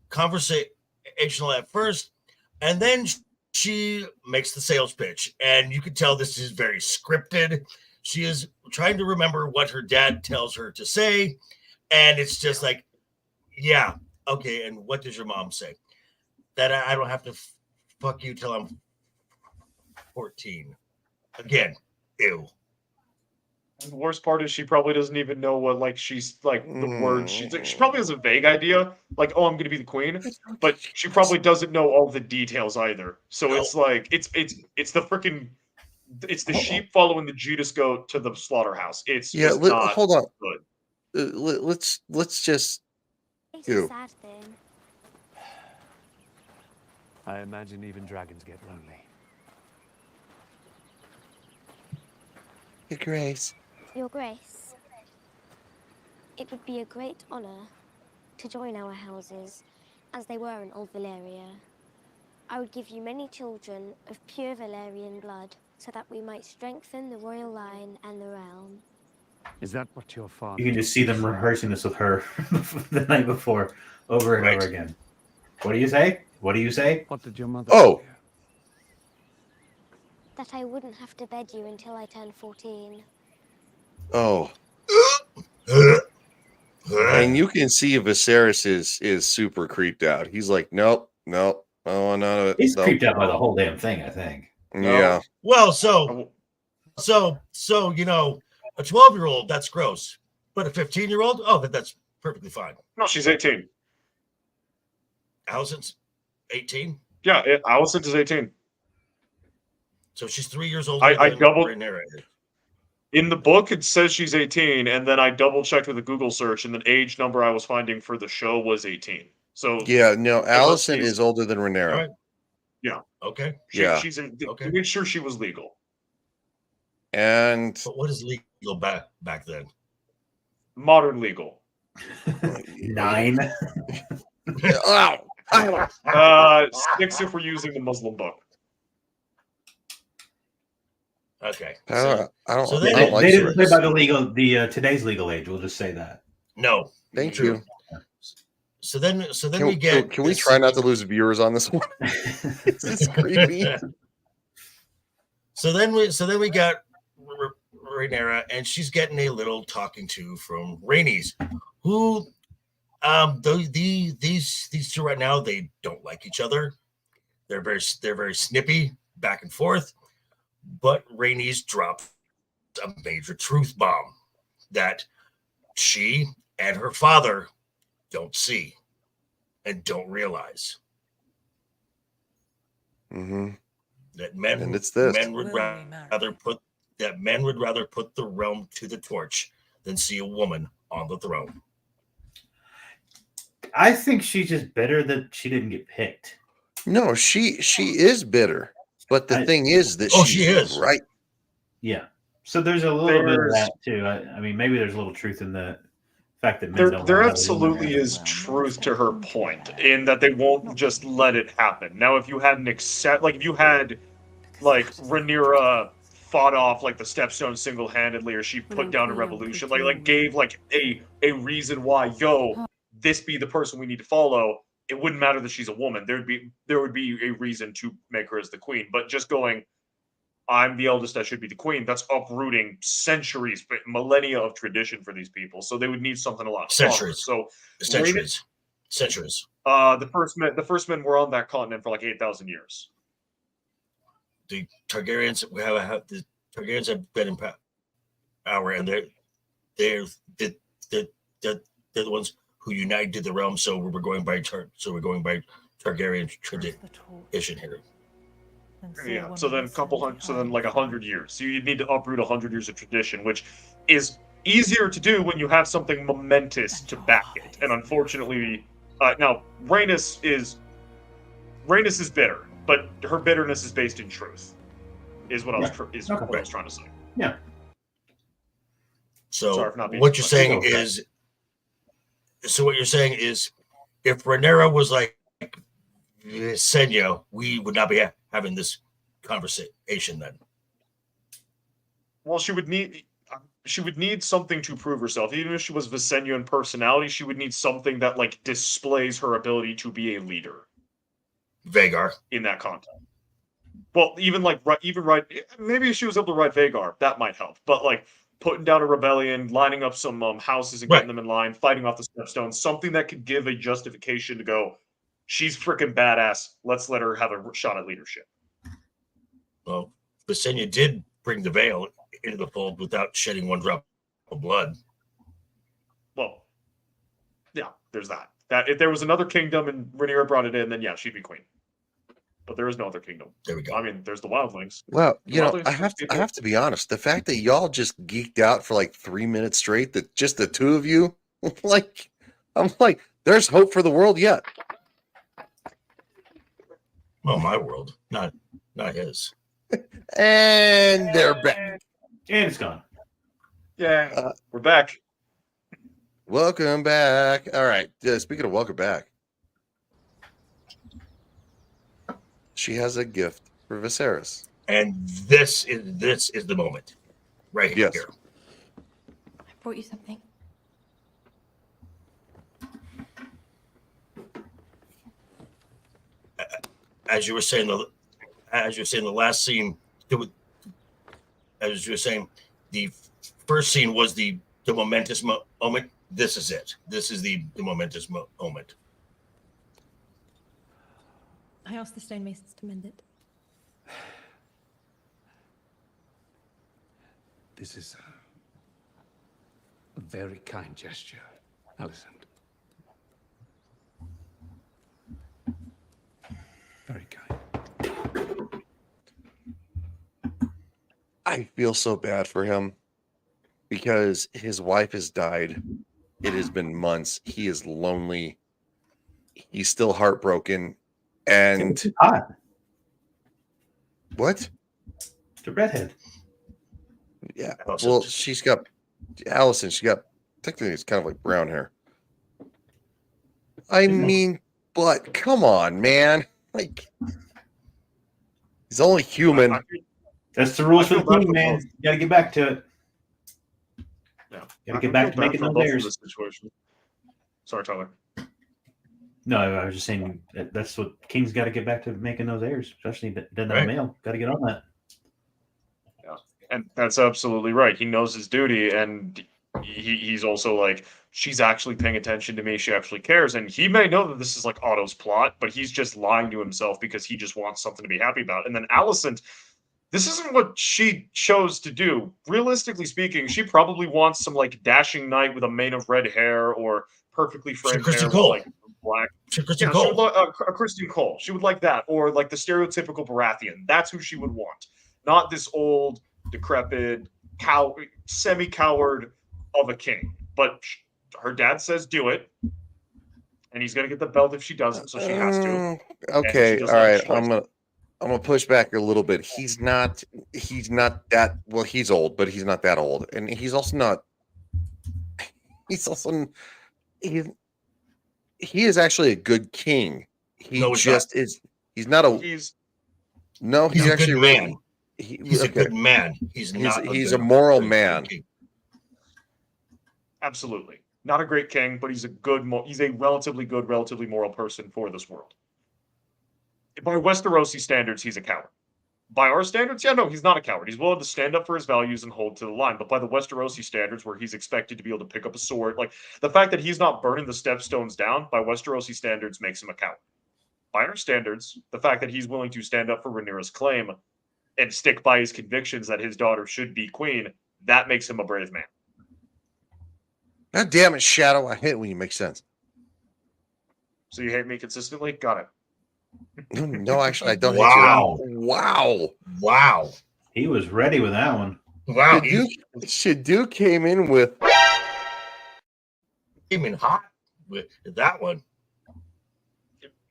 conversational at first, and then she makes the sales pitch, and you can tell this is very scripted. She is trying to remember what her dad tells her to say, and it's just like, yeah, okay. And what does your mom say? That I don't have to fuck you till I'm 14. Again, ew. And the worst part is she probably doesn't even know what she's the words. She probably has a vague idea, like, oh, I'm gonna be the queen, but she probably doesn't know all the details either. So it's like it's the freaking sheep following the Judas goat to the slaughterhouse. It's not hold on. good. Let's just It's a sad thing. I imagine even dragons get lonely. Your Grace. Your Grace, it would be a great honor to join our houses, as they were in Old Valyria. I would give you many children of pure Valyrian blood, so that we might strengthen the royal line and the realm. Is that what your father... You can just see them rehearsing this with her the night before, over and over again. What do you say? What do you say? What did your mother Oh. That I wouldn't have to bed you until I turned 14. Oh. And you can see Viserys is super creeped out. He's like, nope. Oh, no. He's creeped out by the whole damn thing, I think. Yeah. Well, so you know, a 12-year-old, that's gross, but a 15-year-old, oh, that's perfectly fine. No, she's 18. Allison's 18. Yeah, Allison is 18. So she's 3 years older. I than doubled. Rhaenyra. In the book, it says she's 18, and then I double checked with a Google search, and the age number I was finding for the show was 18. So Yeah, no, Allison is older than All Rhaenyra. right. yeah, Okay. she's Okay. to make sure she was legal. And But what is legal back then? Modern legal. 9. Oh, 6 if we're using the Muslim book. Okay. I don't They like didn't play Shrek. by the today's legal age. We'll just say that. No. Thank True. you. So then Can we get. we try not to lose viewers on this one? This is creepy. So then we got Rhaenyra, and she's getting a little talking to from Rhaenys, who these two right now, they don't like each other. They're very snippy back and forth. But Rhaenys dropped a major truth bomb that she and her father don't see and don't realize. Mm-hmm. That men would rather put the realm to the torch than see a woman on the throne. I think she's just bitter that she didn't get picked. No, she is bitter, but the thing is that she is right. Yeah. So there's a little bit of that too. I mean, maybe there's a little truth in the fact that men There absolutely is truth to her point in that they won't just let it happen. Now, if you had if you had Rhaenyra fought off the Stepstone single-handedly, or she put down a revolution, gave a reason why, this be the person we need to follow, it wouldn't matter that she's a woman. There would be a reason to make her as the queen. But just going, I'm the eldest, I should be the queen, that's uprooting centuries, millennia of tradition for these people. So they would need something a lot stronger. Centuries. The first men were on that continent for 8,000 years. The Targaryens the Targaryens have been in power, and they're the ones who united the realm. So we're going by Targaryen tradition here. Yeah. So then 100 years. So you'd need to uproot 100 years of tradition, which is easier to do when you have something momentous to back it. And unfortunately, now Rhaenys is bitter, but her bitterness is based in truth. Is what I was trying to say. Yeah. So what you're saying is, if Rhaenyra was like Senya, we would not be having this conversation then. Well, she would need something to prove herself. Even if she was Visenya in personality, she would need something that displays her ability to be a leader. Vhagar in that context. Well, maybe if she was able to ride Vhagar, that might help. But putting down a rebellion, lining up some houses and getting them in line, fighting off the Stepstones, something that could give a justification to go, she's freaking badass. Let's let her have a shot at leadership. Well, Visenya did bring the veil into the fold without shedding one drop of blood. Well, yeah, there's that. That if there was another kingdom and Rhaenyra brought it in, then yeah, she'd be queen. But there is no other kingdom. There we go. I mean, there's the wildlings. Well, I have to be honest. The fact that y'all just geeked out for 3 minutes straight, that just the two of you, I'm there's hope for the world yet. Well, my world, not his. And they're back. And it's gone. Yeah, we're back. Welcome back. All right. Speaking of welcome back, she has a gift for Viserys. And this is the moment. Right here. I brought you something. As you were saying the last scene, as you were saying, the first scene was the momentous moment. This is it. This is the momentous moment. I asked the stonemasons to mend it. This is a very kind gesture, Alicent. Very kind. I feel so bad for him because his wife has died. It has been months. He is lonely. He's still heartbroken. And hot. What? The redhead. Yeah. Well, she's got Allison. She got technically it's kind of like brown hair. I mean, but come on, man. Like he's only human. That's the rules for the team, man. You gotta get back to it. Yeah. Gotta get back to making those errors. Sorry, Tyler. No, I was just saying that's what King's got to get back to making those errors, especially doesn't have a male. Got to get on that. Yeah, and that's absolutely right. He knows his duty, and he's also like, she's actually paying attention to me. She actually cares, and he may know that this is like Otto's plot, but he's just lying to himself because he just wants something to be happy about. And then Alicent, this isn't what she chose to do. Realistically speaking, she probably wants some like dashing knight with a mane of red hair or perfectly framed hair with like black. Kristen She Cole. would like a Kristen Cole. She would like that, or like the stereotypical Baratheon. That's who she would want, not this old, decrepit, semi-coward of a king. But her dad says do it, and he's gonna get the belt if she doesn't, so she has to. Okay, all right. I'm gonna push back a little bit. He's not that well. He's old, but he's not that old, and he's also not. He's also he is actually a good king. He No, he's just not. is. He's not a. He's he's a actually good really. man. He's a good man. He's not. He's a moral man. king. Absolutely not a great king, but he's a good. He's a relatively good, relatively moral person for this world. By Westerosi standards, he's a coward. By our standards, yeah, no, he's not a coward. He's willing to stand up for his values and hold to the line. But by the Westerosi standards, where he's expected to be able to pick up a sword, like the fact that he's not burning the stepstones down, by Westerosi standards, makes him a coward. By our standards, the fact that he's willing to stand up for Rhaenyra's claim and stick by his convictions that his daughter should be queen, that makes him a brave man. God damn it, Shadow! I hate it when you make sense. So you hate me consistently? Got it. No, actually, I don't Wow. hate you. Wow. Wow. He was ready with that one. Wow. Shadu came in with. Came in hot with that one.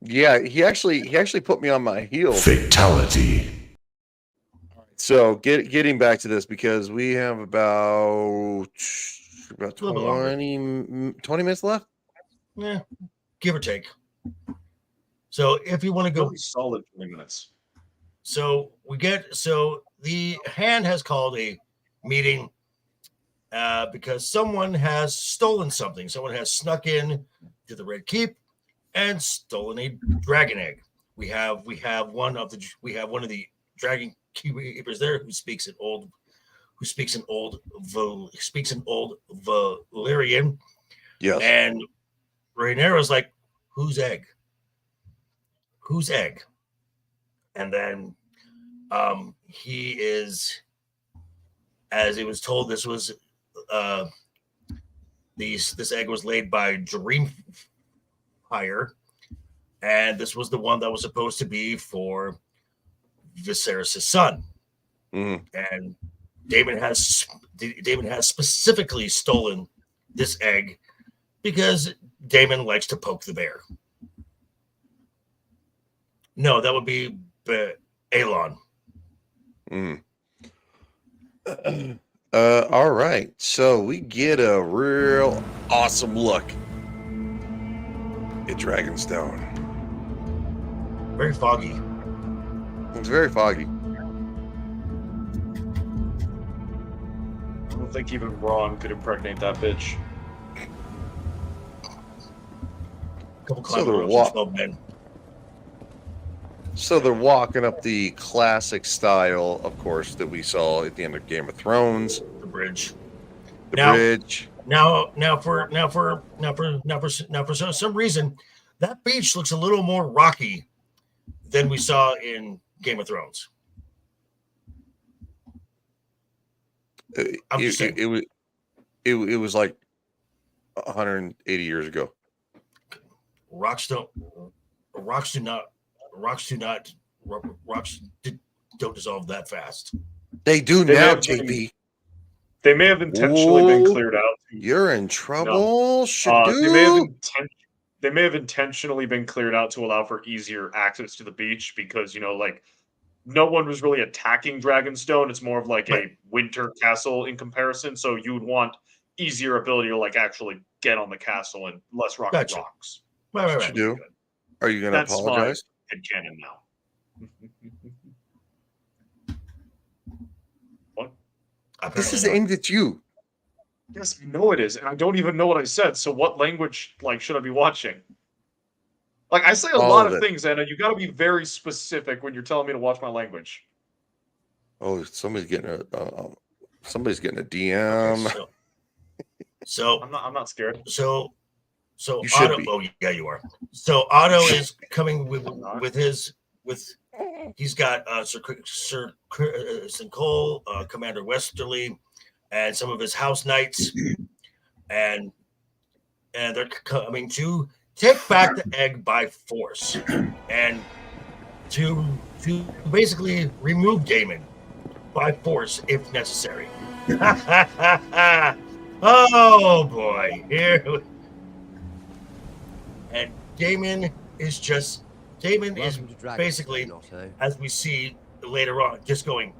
Yeah, he actually put me on my heels. Fatality. So getting back to this, because we have about 20 minutes left. Yeah, give or take. So if you want to go Really solid 20 minutes. So the hand has called a meeting because someone has stolen something. Someone has snuck in to the Red Keep and stolen a dragon egg. We have one of the dragon keepers there who speaks an old Valyrian. Yes. And Rhaenyra's like, whose egg? Whose egg? And then he is, as he was told, this was this egg was laid by Dreamfire, and this was the one that was supposed to be for Viserys' son. And Daemon has specifically stolen this egg because Daemon likes to poke the bear. No, that would be Aelon. All right. So we get a real awesome look at Dragonstone. Very foggy. It's very foggy. I don't think even Ron could impregnate that bitch. Couple So they're climate wa- 12 men. So they're walking up the classic style, of course, that we saw at the end of Game of Thrones. The bridge. The Now- bridge. Now for some reason, that beach looks a little more rocky than we saw in Game of Thrones. I'm just saying. It was like 180 years ago. Rocks don't dissolve that fast. They do They may now, have been- JP. They may have intentionally been cleared out. You're in trouble, They may have intentionally been cleared out to allow for easier access to the beach because, like, no one was really attacking Dragonstone. It's more of like a winter castle in comparison. So you would want easier ability to, like, actually get on the castle and less rocky rocks. Right. What you do? Are you going to apologize? That's my headcanon now. What? This is aimed at you. Yes, I know it is, and I don't even know what I said. So what language, like, should I be watching? Like, I say a lot of things, Anna. You got to be very specific when you're telling me to watch my language. Oh, somebody's getting a DM. Okay, so I'm not scared. So You should Otto. be. Oh yeah, you are. So Otto is coming he's got Sir St. Cole, Commander Westerly, and some of his house knights, and they're coming to take back the egg by force, and to basically remove Damon by force if necessary. Oh boy, here. And Damon is basically, as we see later on, just going,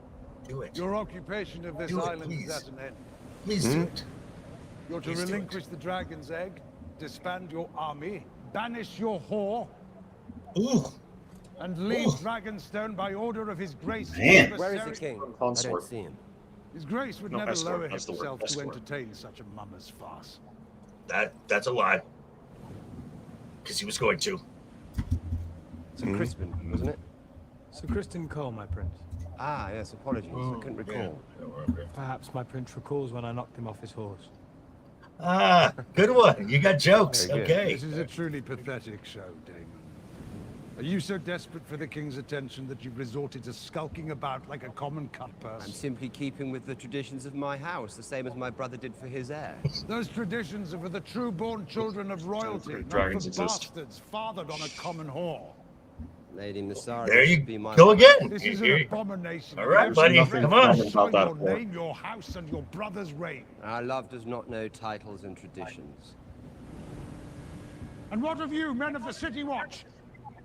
do it. Your occupation of this island is at an end. Please do it. You're to relinquish the dragon's egg, disband your army, banish your whore, and leave Dragonstone by order of His Grace. Man. Where is the king? I don't see him. His Grace would never lower himself to entertain such a mummer's farce. That's a lie. Because he was going to. Sir Crispin, wasn't it? Sir Crispin Cole, my prince. Ah, yes, apologies. I couldn't recall. Perhaps my prince recalls when I knocked him off his horse. Ah, good one. You got jokes. Okay. This is a truly pathetic show, Damon. Are you so desperate for the king's attention that you've resorted to skulking about like a common cut-purse? I'm simply keeping with the traditions of my house, the same as my brother did for his heir. Those traditions are for the true-born children of royalty, not for bastards fathered on a common whore. Lady Nassara, there you go again. This is an abomination. All right, buddy, come on. Your name, your house, and your brother's reign. Our love does not know titles and traditions. And what of you, men of the City Watch?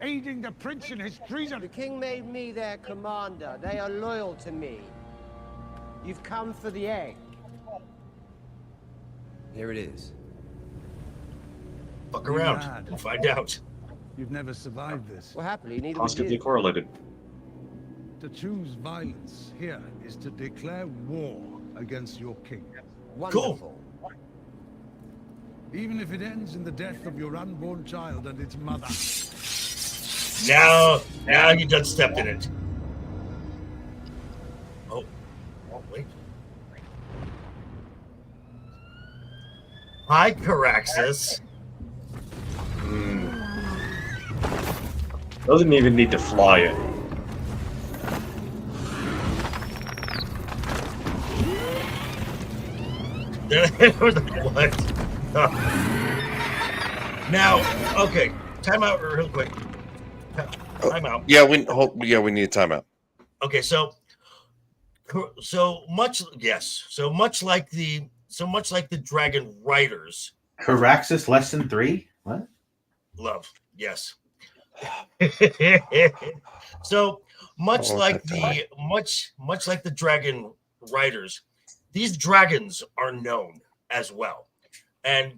Aiding the prince in his treason. The king made me their commander. They are loyal to me. You've come for the egg. Here it is. Fuck around. We'll find out. You've never survived this. Well, happily, neither Positively would you. correlated. To choose violence here is to declare war against your king. Wonderful. Cool. Even if it ends in the death of your unborn child and its mother. Now you done stepped in it. Oh, wait. Hi, Caraxus. Doesn't even need to fly it. What? Now, okay. Time out real quick. Time out. Yeah, we need a timeout. Okay, so much like the Dragon Riders. Caraxus lesson 3? What? Love, yes. So much like the Dragon Riders, these dragons are known as well, and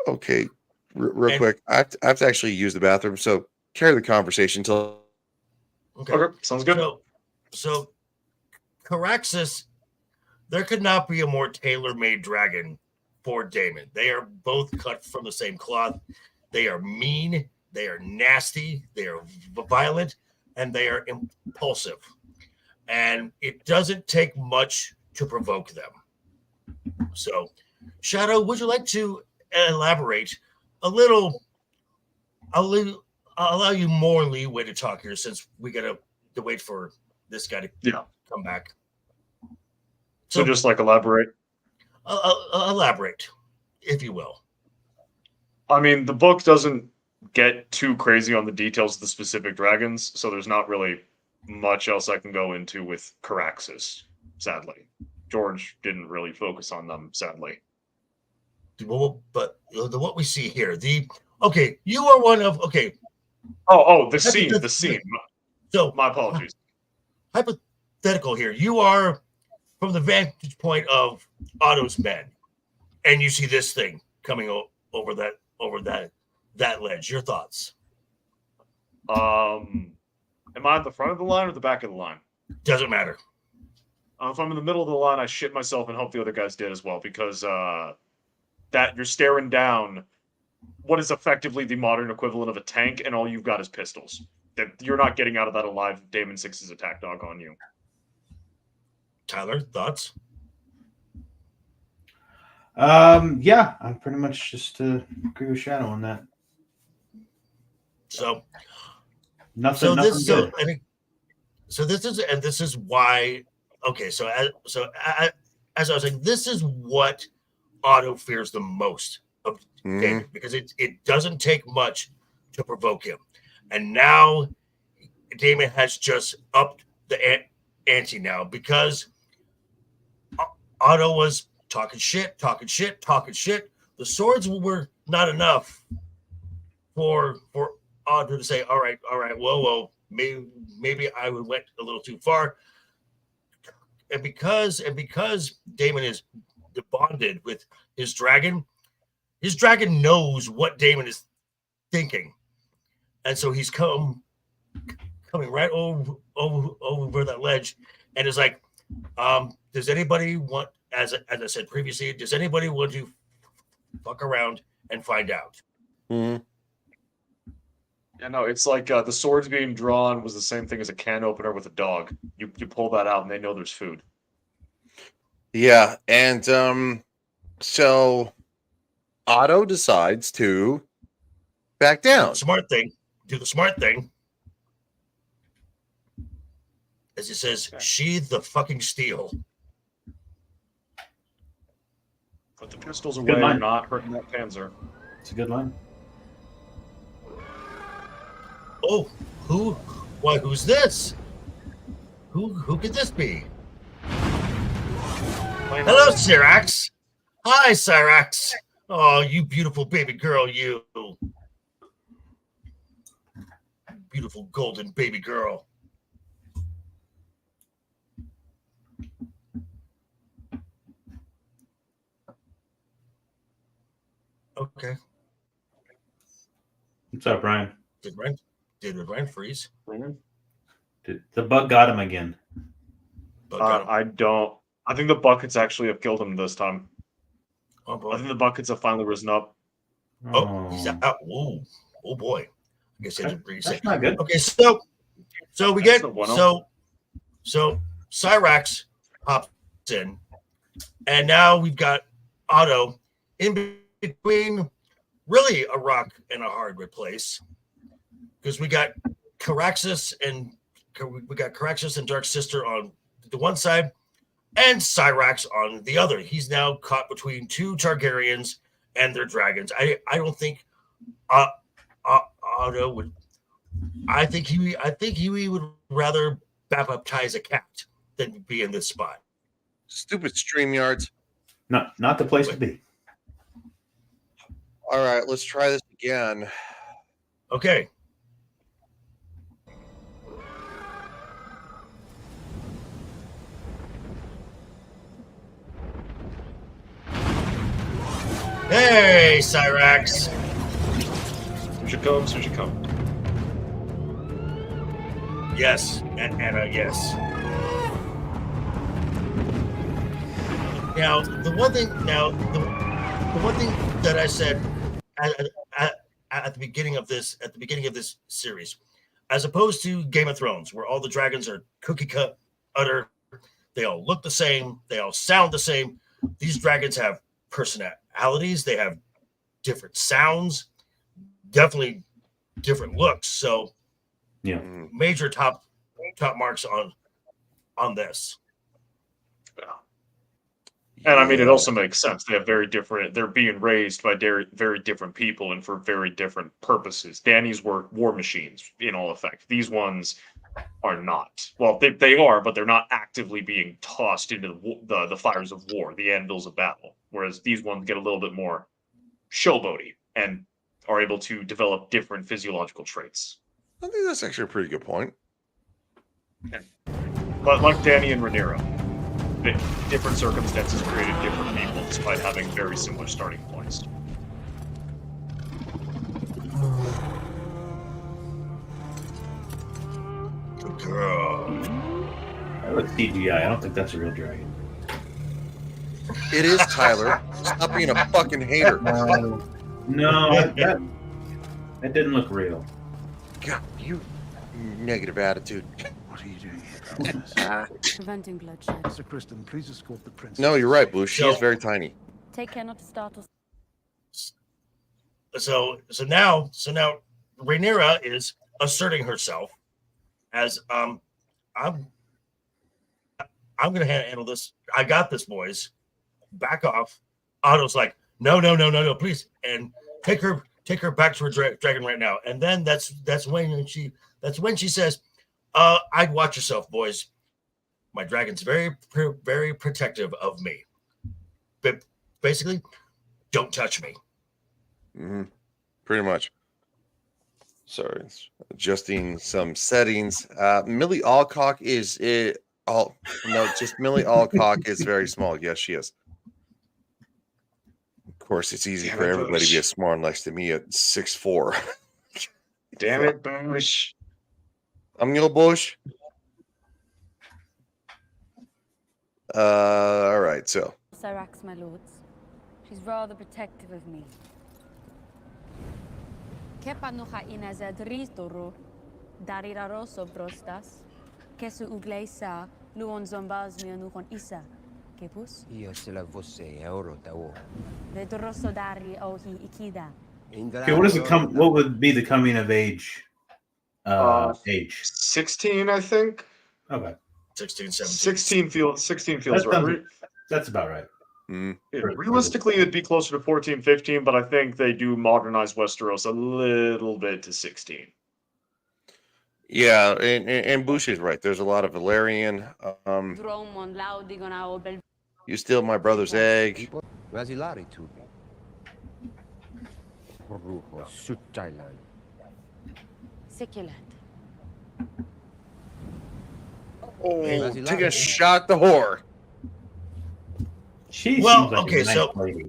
okay, real quick, I have to actually use the bathroom, so carry the conversation till. Okay, sounds good. So Caraxus, there could not be a more tailor-made dragon for Damon. They are both cut from the same cloth. They are mean. They are nasty. They are violent, and they are impulsive. And it doesn't take much to provoke them. So, Shadow, would you like to elaborate a little? I'll allow you more leeway to talk here since we got to wait for this guy to come back. So just like elaborate. Elaborate, if you will. I mean, the book doesn't get too crazy on the details of the specific dragons, so there's not really much else I can go into with Caraxes, sadly. George didn't really focus on them, sadly. Well, but what we see here, you are one of the scene. So my apologies. Hypothetical here. You are from the vantage point of Otto's men, and you see this thing coming over that ledge. Your thoughts? Am I at the front of the line or the back of the line? Doesn't matter. If I'm in the middle of the line, I shit myself and hope the other guys did as well, because that you're staring down what is effectively the modern equivalent of a tank, and all you've got is pistols. That you're not getting out of that alive. Damon Six's attack dog on you. Tyler, thoughts? Yeah, I'm pretty much just agree with Shadow on that. So nothing good. This is why. Okay, as I was saying, this is what Otto fears the most of Damon, because it doesn't take much to provoke him, and now Damon has just upped the ante now, because Otto was talking shit. The swords were not enough for Otto to say, all right, whoa, maybe I went a little too far. And because Damon is bonded with his dragon knows what Damon is thinking, and so he's coming right over that ledge, and is like, does anybody want, as I said previously, does anybody want to fuck around and find out? Mm-hmm. Yeah, no, it's like the swords being drawn was the same thing as a can opener with a dog. You pull that out and they know there's food. Yeah, and so Otto decides to back down. Do the smart thing. As he says, sheathe the fucking steel. Put the pistols away, you're not hurting that panzer. It's a good line. Oh, who's this? Who could this be? Hello, Syrax. Hi, Syrax. Oh, you beautiful baby girl, you. Beautiful golden baby girl. Okay. What's up, Ryan? Did Ryan freeze? The bug got him again. I think the buckets actually have killed him this time. Oh boy. I think the buckets have finally risen up. Oh, he's out. Whoa. Oh boy. I guess that's not good. Okay, so we get so Syrax pops in, and now we've got Otto in between really a rock and a hard place, because we got Caraxes and Dark Sister on the one side and Syrax on the other. He's now caught between two Targaryens and their dragons. I don't think Otto would. I think he would rather baptize a cat than be in this spot. Stupid StreamYards. Not the place to be. All right, let's try this again. Okay. Hey, Syrax. Here she come. Yes, and yes. Now, the one thing that I said at the beginning of this series, as opposed to Game of Thrones, where all the dragons are cookie cutter, they all look the same, they all sound the same. These dragons have personalities, they have different sounds, definitely different looks. So, yeah, major top marks on this. And I mean, it also makes sense. They have very different. They're being raised by very different people and for very different purposes. Danny's were war machines in all effect. These ones are not. Well, they are, but they're not actively being tossed into the fires of war, the anvils of battle. Whereas these ones get a little bit more showboaty and are able to develop different physiological traits. I think that's actually a pretty good point. But like Danny and Rhaenyra, different circumstances created different people despite having very similar starting points. Good girl. That looks CGI. I don't think that's a real dragon. It is, Tyler. Stop being a fucking hater. No, that didn't look real. God, you negative attitude. What are you doing here? Preventing bloodshed. Mr. Clifton, please escort the princess. No, you're right, Boo. She is very tiny. Take care not to startle. So now Rhaenyra is asserting herself as I'm gonna handle this. I got this, boys. Back off. Otto's like, no, please, and take her back to her dragon right now. And then that's when she says, I'd watch yourself, boys. My dragon's very protective of me. But basically, don't touch me. Mm-hmm. Pretty much. Sorry, adjusting some settings. Millie Alcock is it? Oh no, just Millie Alcock is very small. Yes, she is. Of course, it's easy for everybody to be a smart next to me at 6'4". Damn it, Bush. I'm your Bush. All right, so. Syrax, my lords. She's rather protective of me. Kepanucha inaza dristoro, dariraro sobrostas, kesu uglesa, luon zombaz mianuchon isa, kepus? Io se la fosse euro tao. Vedroso dari ohi ikida. Okay, what would be the coming of age? Age 16, I think. Okay. 16, 17. 16 feels right. That's about right. Yeah, realistically, it'd be closer to 14, 15, but I think they do modernize Westeros a little bit to 16. Yeah, and Bush is right. There's a lot of Valerian. You steal my brother's egg. Vasilari tu. Ruho suttailan. Siculant. Oh, take a shot the whore. She well, seems like okay, a nice so lady.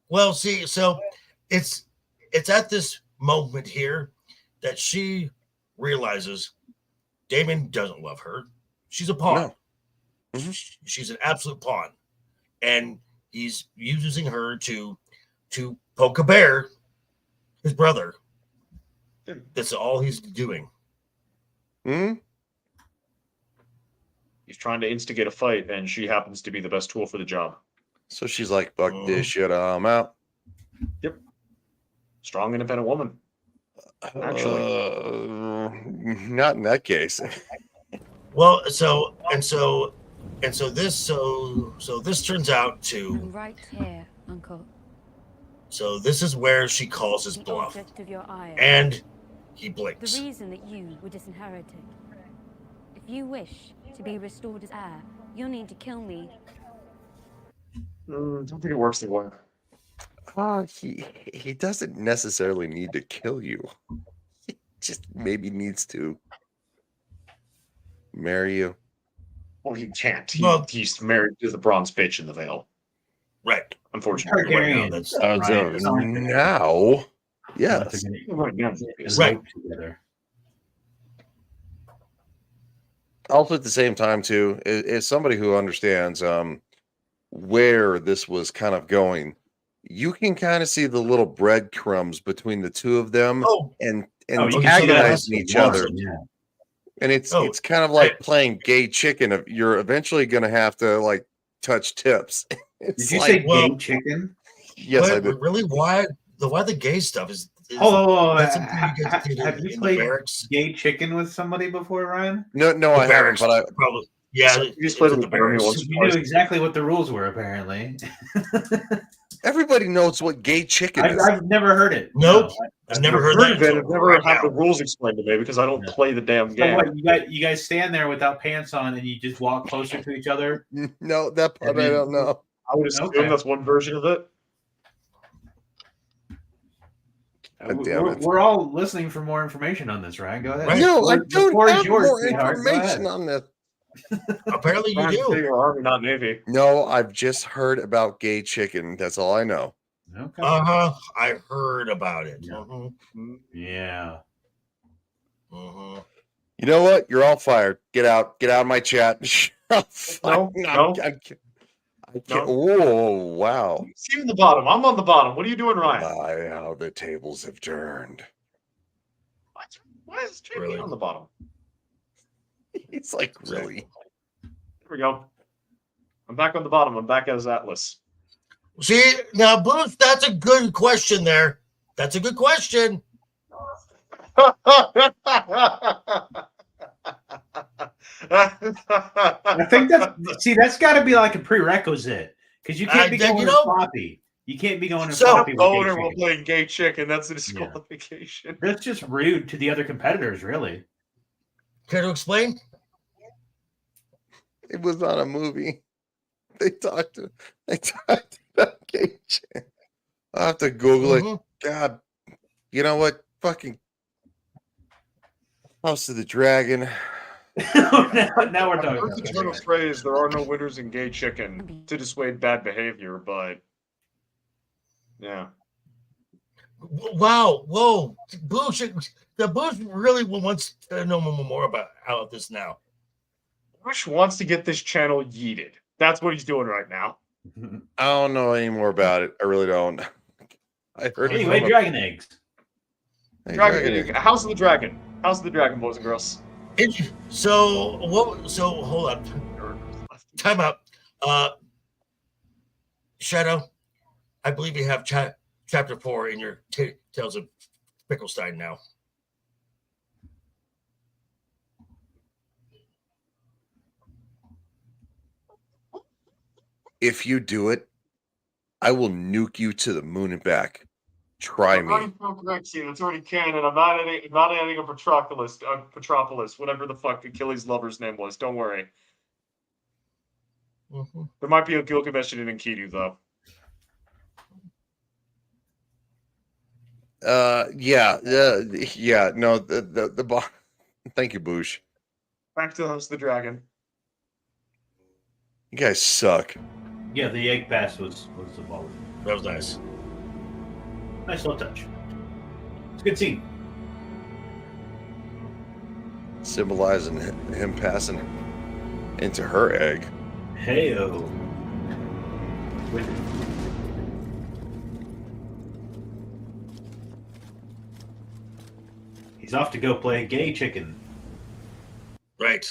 well, see, so it's at this moment here that she realizes Daemon doesn't love her. She's a pawn. No. Mm-hmm. She's an absolute pawn, and he's using her to poke a bear, his brother. That's all he's doing. Hmm. He's trying to instigate a fight, and she happens to be the best tool for the job. So she's like, fuck this shit, I'm out. Yep. Strong, independent woman. Actually. Not in that case. Well, so this turns out to Right here, Uncle. So this is where she calls his bluff. Object of your ire. And he blinks. The reason that you were disinherited. If you wish to be restored as heir, you'll need to kill me. Don't think it works that way. He doesn't necessarily need to kill you. He just maybe needs to marry you. Well, he can't. He's married to the bronze bitch in the Vale. Right. Unfortunately. Right now, now, yes. Right. Together. Also, at the same time, too, is somebody who understands where this was kind of going. You can kind of see the little breadcrumbs between the two of them and antagonizing each other. Yeah. And it's kind of like playing gay chicken. You're eventually going to have to like touch tips. Did you say gay chicken? Yes, I did. Really? Why the gay stuff is? Have you played gay chicken with somebody before, Ryan? No, I haven't. But Yeah, You explained it the with Jeremy Bears. once or You knew twice. exactly what the rules were, apparently. Everybody knows what gay chicken is. I've never heard it. Nope. No. I've never heard that of it. until I've never right had now. the rules explained to me because I don't Yeah. play the damn So game. what, you guys stand there without pants on and you just walk closer to each other? No, that part And then- I don't know. I would assume Okay. that's one version of it. God damn it. We're all listening for more information on this, Ryan. Go ahead. Right. No, I The don't floor is have yours, more sweetheart. Go information ahead. on this. Apparently you Ryan, do. your Army, not Navy. No, I've just heard about gay chicken. That's all I know. Okay. I heard about it. Yeah. Mhm. Yeah. Mhm. You know what? You're all fired. Get out. Get out of my chat. No, no. I can't. No. Oh, wow. See in the bottom. I'm on the bottom. What are you doing, Ryan? My, how the tables have turned. Why is JP Really? on the bottom? He's like, really? There we go. I'm back on the bottom. I'm back as Atlas. See, now, Booth, that's a good question there. That's a good question. I think that's got to be like a prerequisite because you can't be going floppy. You can't be going floppy. With Owner will play gay chicken. That's a disqualification. That's just rude to the other competitors, really. Care to explain? It was on a movie. They talked about gay chicken. I'll have to Google it. God, you know what? Fucking House of the Dragon. now we're I've talking heard about the general phrase, there are no winners in gay chicken to dissuade bad behavior, but yeah. Wow. Whoa. Booth, the Booth really wants to know more about this now. Bush wants to get this channel yeeted. That's what he's doing right now. I don't know any more about it. I really don't. I heard it Anyway, from dragon eggs. Hey, Dragon, House of the Dragon. House of the Dragon, boys and girls. So hold on. Time out. Shadow, I believe you have chapter 4 in your Tales of Picklestein now. If you do it, I will nuke you to the moon and back. Try me. It's already canon. I'm not adding a Petropolis, whatever the fuck Achilles' lover's name was. Don't worry. Mm-hmm. There might be a Gilgamesh and an Enkidu, though. Yeah. No, the thank you, Boosh. Back to the House of the Dragon. You guys suck. Yeah, the egg pass was the ball. That was nice. Nice little touch. It's a good scene. Symbolizing him passing into her egg. Hey-o. He's off to go play gay chicken. Right.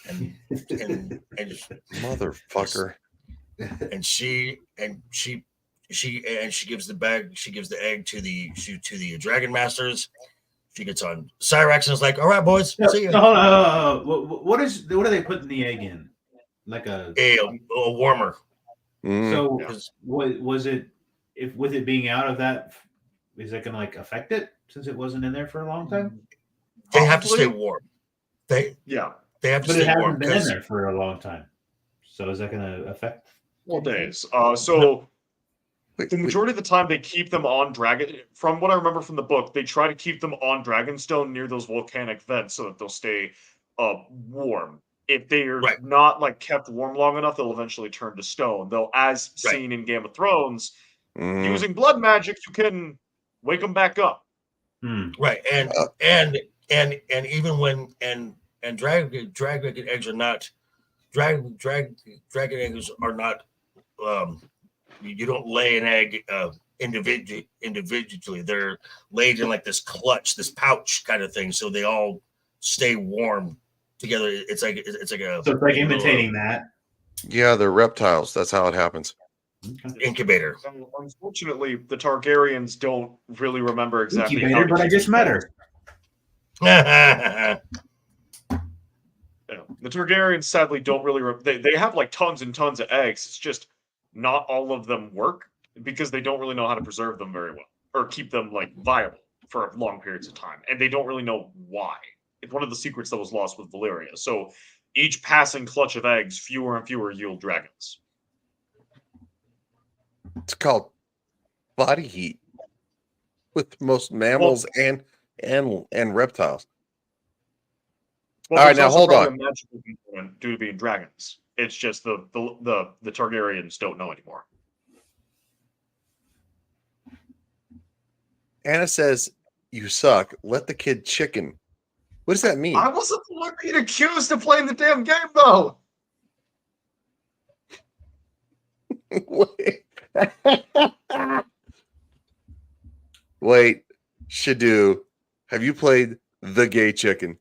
And motherfucker. And she gives the bag. She gives the egg to the Dragon Masters. She gets on Cyrax and is like, "All right, boys, see you." What do they put in the egg in? Like a warmer. So was it with it being out of that? Is that going to like affect it since it wasn't in there for a long time? They have to stay warm. They have to but stay it hasn't warm. been in there for a long time. So is that going to affect? 4 days. The majority of the time they keep them on Dragon. From what I remember from the book, they try to keep them on Dragonstone near those volcanic vents so that they'll stay warm. If they are not like kept warm long enough, they'll eventually turn to stone. Though, as seen in Game of Thrones, using blood magic, you can wake them back up. Right, and even when dragon eggs are not dragon eggs are not. You don't lay an egg individually. They're laid in like this clutch, this pouch kind of thing, so they all stay warm together. It's like a. So it's like imitating that. Yeah, they're reptiles. That's how it happens. Incubator. Unfortunately, the Targaryens don't really remember exactly. Incubator, but I just met her. Yeah. The Targaryens sadly don't really. They have like tons and tons of eggs. It's just not all of them work because they don't really know how to preserve them very well or keep them like viable for long periods of time, and they don't really know why. It's one of the secrets that was lost with Valyria. So each passing clutch of eggs, fewer and fewer yield dragons. It's called body heat with most mammals and reptiles. Well, all right, now also hold probably on. a magical component due to being dragons. It's just the Targaryens don't know anymore. Anna says, "You suck. Let the kid chicken." What does that mean? I wasn't the one being accused of playing the damn game, though. Wait, Shadu, have you played the gay chicken?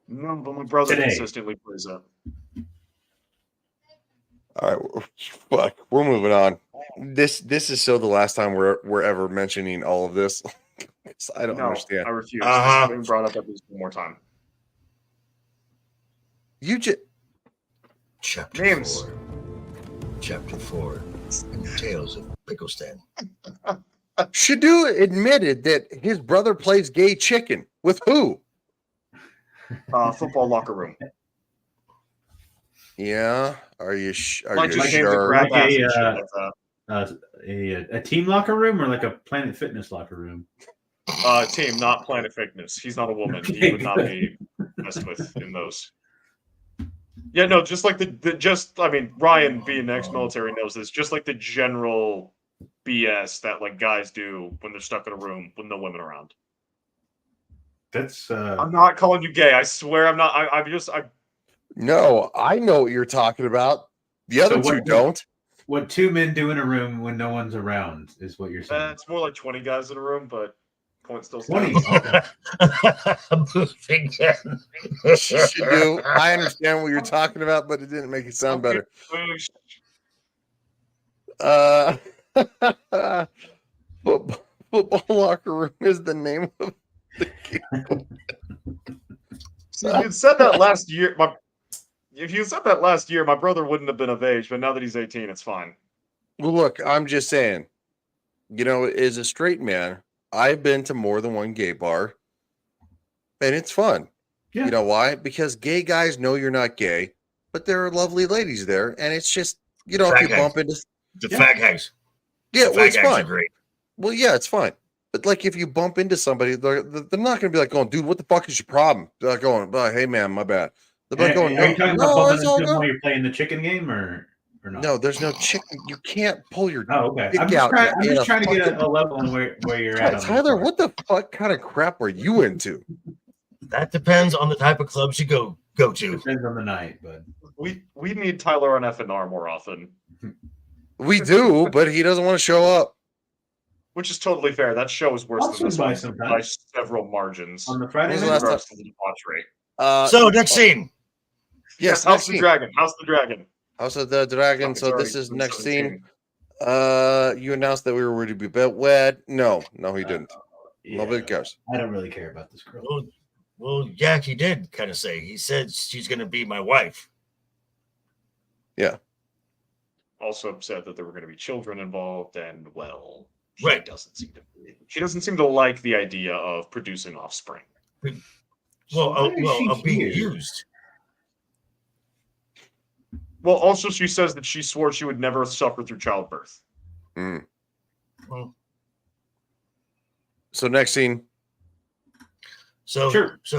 No, but my brother Today. consistently plays it. All right, fuck, we're moving on. This is so the last time we're ever mentioning all of this. I don't understand. I refuse. This is being brought up at least one more time. You just Chapter Names. 4. Chapter 4. Tales of Picklestan. Shadu admitted that his brother plays gay chicken. With who? Football locker room. Yeah. Are you Like you just games of sure? grab Like ass and shit like that. a team locker room or like a Planet Fitness locker room? Team, not Planet Fitness. He's not a woman. He would not be messed with in those. Yeah, no, just like Ryan being ex-military knows this. Just like the general BS that like guys do when they're stuck in a room with no women around. That's I'm not calling you gay. I swear I'm not. No, I know what you're talking about. The other two don't. What two men do in a room when no one's around is what you're saying. It's more like 20 guys in a room, but point still 20. stands. Shadu, I understand what you're talking about, but it didn't make it sound better. Football locker room is the name of the game. So if you said that last year, my brother wouldn't have been of age, but now that he's 18, it's fine. Well, look, I'm just saying, as a straight man, I've been to more than one gay bar, and it's fun. Yeah. You know why? Because gay guys know you're not gay, but there are lovely ladies there, and it's just, if you bump into the fag hags. Yeah, well, it's fag hags fun. are great. Well, yeah, it's fine. But like, if you bump into somebody, they're not going to be like, "Going, dude, what the fuck is your problem?" They're like, "Going, hey man, my bad." They're like, "Going, Are you talking about no, bumping it's all into them good." while you're playing the chicken game or not? No, there's no chicken. You can't pull your okay. dick I'm just out. trying to get a level on where you're at. Tyler, what the fuck kind of crap are you into? That depends on the type of clubs you go to. Depends on the night, but we need Tyler on F&R more often. We do, but he doesn't want to show up. Which is totally fair. That show is worse I'll than this swing by one sometime. by several margins. On the Friday When's night? the last regards to the debauchery. So, next scene. Yes, House next of the scene. Dragon. House of the Dragon. House of the Dragon. It's So already this is been next 17. scene. You announced that we were to be wed. No, he didn't. Yeah, Nobody cares. I don't really care about this girl. Well, yeah, he did kind of say. He said she's going to be my wife. Yeah. Also said that there were going to be children involved, and she Right. She doesn't seem to like the idea of producing offspring. Of being used. Well, also she says that she swore she would never suffer through childbirth. Mm. Well, So next scene. So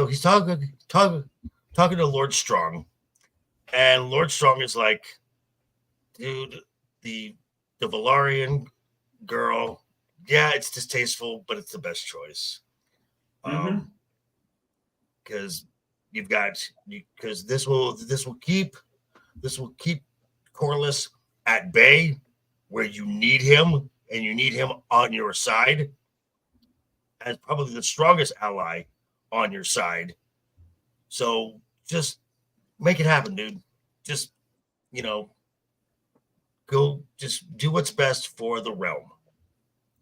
he's talking to Lord Strong, and Lord Strong is like, dude, the Valarian girl, yeah, it's distasteful, but it's the best choice. Because this will keep Corlys at bay, where you need him, and you need him on your side as probably the strongest ally on your side. So just make it happen, dude. Just, go, just do what's best for the realm.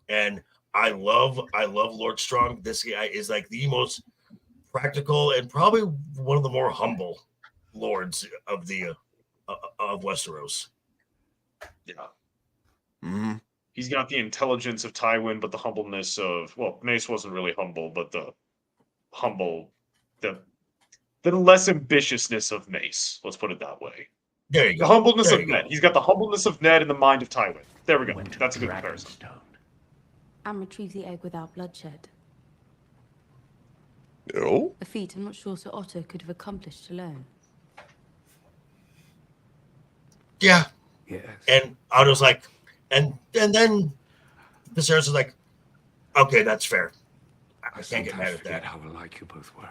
And I love Lord Strong. This guy is like the most practical and probably one of the more humble lords of the of Westeros. Yeah. Mm-hmm. He's got the intelligence of Tywin, but the humbleness of, well, Mace wasn't really humble, but the less ambitiousness of Mace. Let's put it that way. There you The go. humbleness There of you Ned. go. He's got the humbleness of Ned and the mind of Tywin. There we go. That's a good comparison. And retrieve the egg without bloodshed. No. A feat I'm not sure Sir Otto could have accomplished alone. Yeah. Yes. And Otto's like, and then Viserys is like, okay, that's fair. I can't get mad at that. How alike you both were.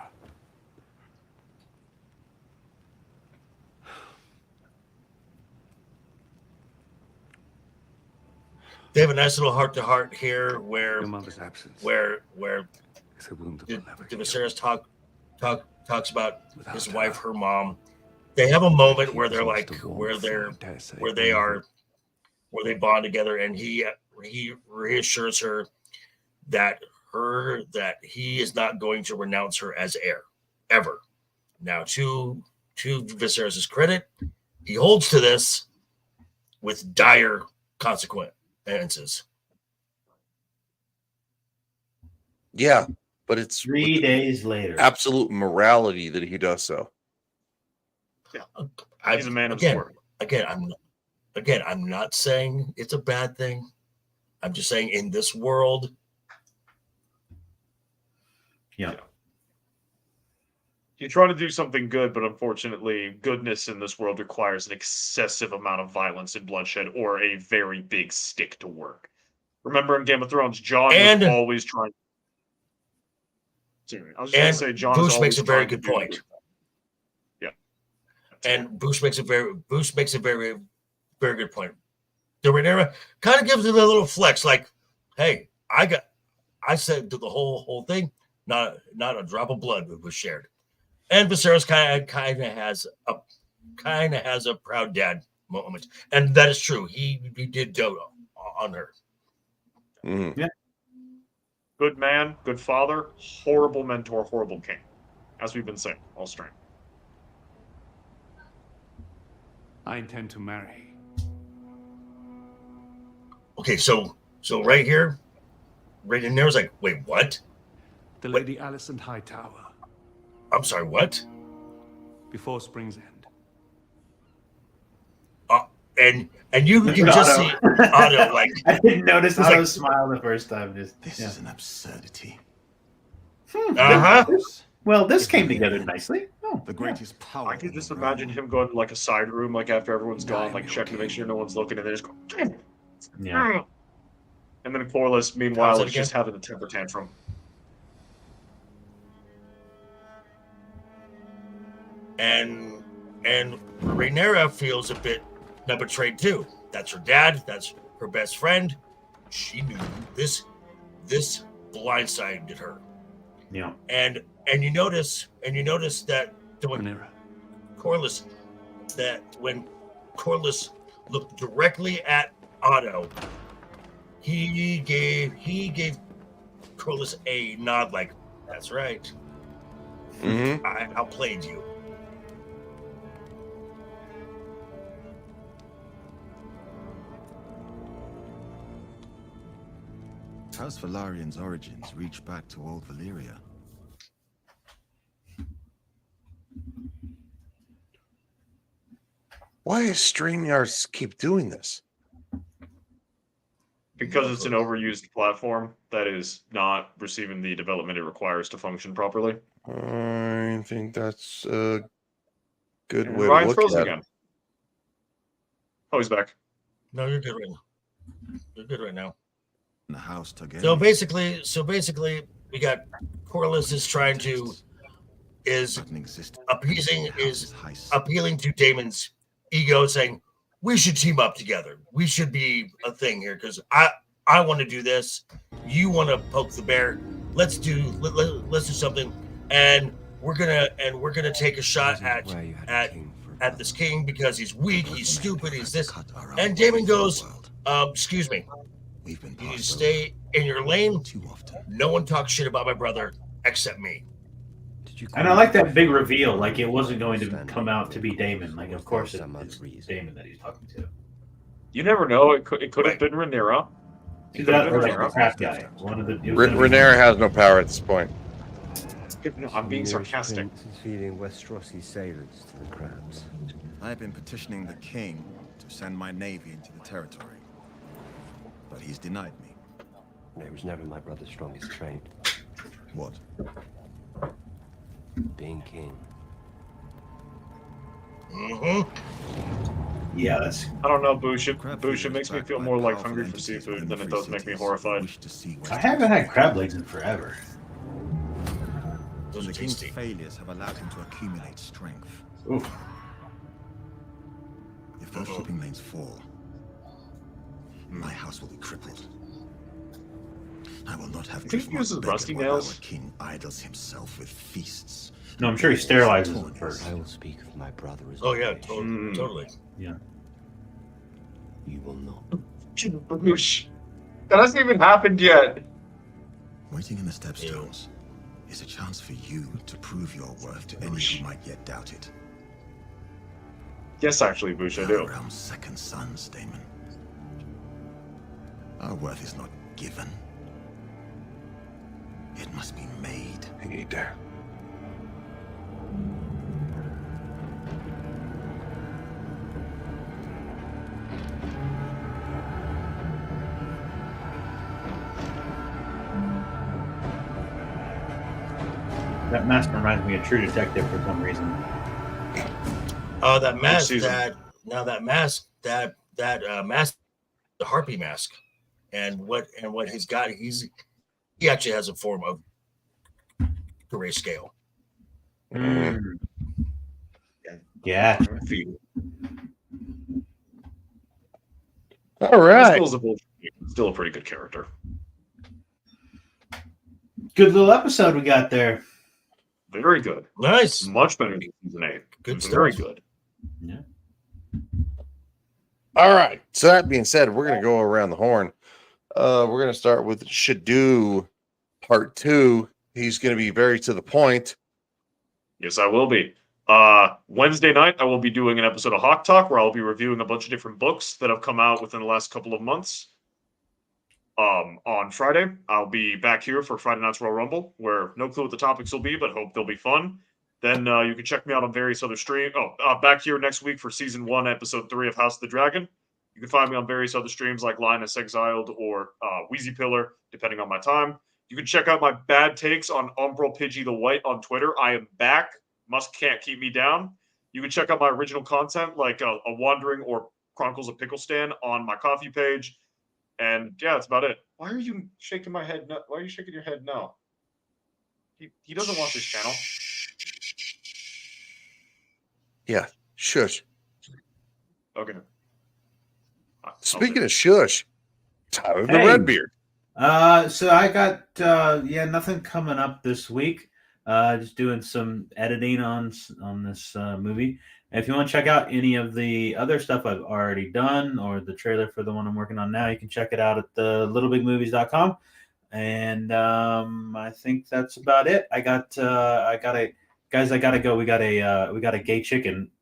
They have a nice little heart-to-heart here where Your mother's absence. where It's a wound that the will never Viserys talks about Without his her. wife, her mom. They have a moment where they're Keep us like, to warmth, where I dare say, they bond together, and he reassures her that he is not going to renounce her as heir ever. Now, to Viserys' credit, he holds to this with dire consequences. Yeah, but it's 3 days later. absolute morality that he does so. He's a man of his word. I'm not saying it's a bad thing. I'm just saying in this world. Yeah. You're trying to do something good, but unfortunately, goodness in this world requires an excessive amount of violence and bloodshed or a very big stick to work. Remember in Game of Thrones, Jon was always trying. I was just going to say, Jon Bruce makes a very good point. Yeah. And Bruce makes a very very good point. The Rhaenyra kind of gives it a little flex, like, "Hey, I said to the whole thing, not a drop of blood was shared." And Viserys kind of has a proud dad moment, and that is true. He did dote on her. Mm. Yeah. Good man, good father, horrible mentor, horrible king. As we've been saying, all strength. I intend to marry. Okay, so right here, Rhaenyra's like, "Wait, what? The Lady Alicent Hightower. I'm sorry, what?" Before Spring's End. And you can just see Otto like. I didn't notice It's Otto like- smile the first time. This is an absurdity. Well, this came together nicely. Oh, The greatest power. I can just imagine him going to like a side room, like after everyone's gone, like checking to make sure no one's looking, and then just go. yeah. And then Corlys, meanwhile, How's it is just having a temper tantrum. And Rhaenyra feels a bit betrayed too. That's her dad. That's her best friend. She knew this blindsided her. Yeah. And you notice that when Corlys looked directly at Otto, he gave Corlys a nod like, "That's right. Mm-hmm. I outplayed you." House Valarian's origins reach back to old Valyria. Why does StreamYards keep doing this? Because it's an overused platform that is not receiving the development it requires to function properly. I think that's a good And way Ryan to look frozen at again. it. Oh, he's back. No, you're good right now. You're good right now. The house Targaryen. So basically, we got Corlys is appealing to Daemon's ego, saying we should team up together. We should be a thing here because I want to do this. You want to poke the bear. Let's do something, and we're gonna take a shot at this king because he's weak, he's stupid, he's this. And Daemon goes, "Excuse me. You need to stay in your lane. No one talks shit about my brother except me." And I like that big reveal. Like it wasn't going to come out to be Damon. Like, of course, it's Damon that he's talking to. You never know. It could have been Rhaenyra. It could have been Like the Rhaenyra. crap guy. One of the. Rhaenyra has no power at this point. No, I'm being sarcastic. Is feeding Westerosi sailors to the crabs. I have been petitioning the king to send my navy into the territory, but he's denied me. It was never my brother's strongest trait. What? Being king. Yeah, that's. I don't know, Busha makes me feel more like hungry for seafood than it does make me horrified. I haven't had crab legs in forever. The king's failures have allowed him to accumulate strength. Oof. If those shipping lanes fall, my house will be crippled. I will not have I think he uses rusty nails. Our king idles himself with feasts. No, I'm sure he sterilizes them first. I will speak of my brother as Oh yeah, totally. Yeah. You will not. Boosh. That hasn't even happened yet. Waiting in the stepstones is a chance for you to prove your worth to any who might yet doubt it. Yes, actually, Boosh, I do. Our realm's second sons, Damon. Our worth is not given. It must be made. That mask reminds me of True Detective for some reason. That mask, mask, the harpy mask, and what he's got, he actually has a form of grayscale. Yeah. All right. Still a pretty good character. Good little episode we got there. Very good. Nice. Much better than season 8. Good stuff. Very good. Yeah. All right. So that being said, we're going to go around the horn. We're going to start with Shadu Part 2. He's going to be very to the point. Yes, I will be. Wednesday night, I will be doing an episode of Hawk Talk where I'll be reviewing a bunch of different books that have come out within the last couple of months. On Friday, I'll be back here for Friday Night's Royal Rumble, where no clue what the topics will be, but hope they'll be fun. Then you can check me out on various other streams. Back here next week for Season 1, Episode 3 of House of the Dragon. You can find me on various other streams like Linus Exiled or Wheezy Pillar, depending on my time. You can check out my bad takes on Umbral Pidgey the White on Twitter. I am back. Can't keep me down. You can check out my original content like a Wandering or Chronicles of Picklestan on my coffee page. And yeah, that's about it. Why are you shaking my head? Why are you shaking your head now? He doesn't watch this channel. Yeah, shush. Okay. Speaking of shush, Tyler the Hey. Redbeard. So I got nothing coming up this week. Just doing some editing on this movie. If you want to check out any of the other stuff I've already done or the trailer for the one I'm working on now, you can check it out at the littlebigmovies.com. And I think that's about it. I gotta go. We got a gay chicken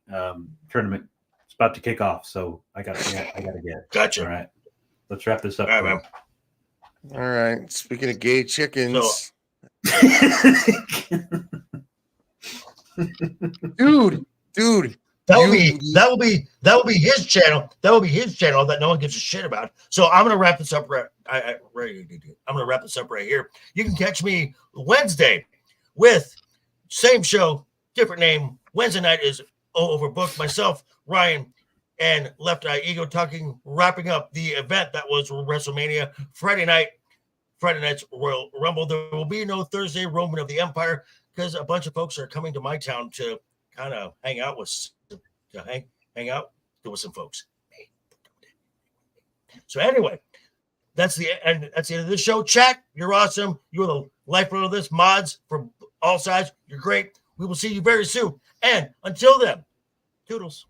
tournament. It's about to kick off, so I gotta get. Gotcha. All right, let's wrap this up. All right, man. All right. Speaking of gay chickens, dude. That will be his channel. That will be his channel that no one gives a shit about. So I'm gonna wrap this up I'm gonna wrap this up right here. You can catch me Wednesday with same show, different name. Wednesday night is Overbooked. Myself, Ryan, and Left Eye Ego wrapping up the event that was WrestleMania. Friday night's Royal Rumble. There will be no Thursday Roman of the Empire because a bunch of folks are coming to my town to kind of hang out with some folks. So anyway, that's the end of this show. Chat, you're awesome. You're the lifeblood of this. Mods from all sides, you're great. We will see you very soon. And until then, toodles.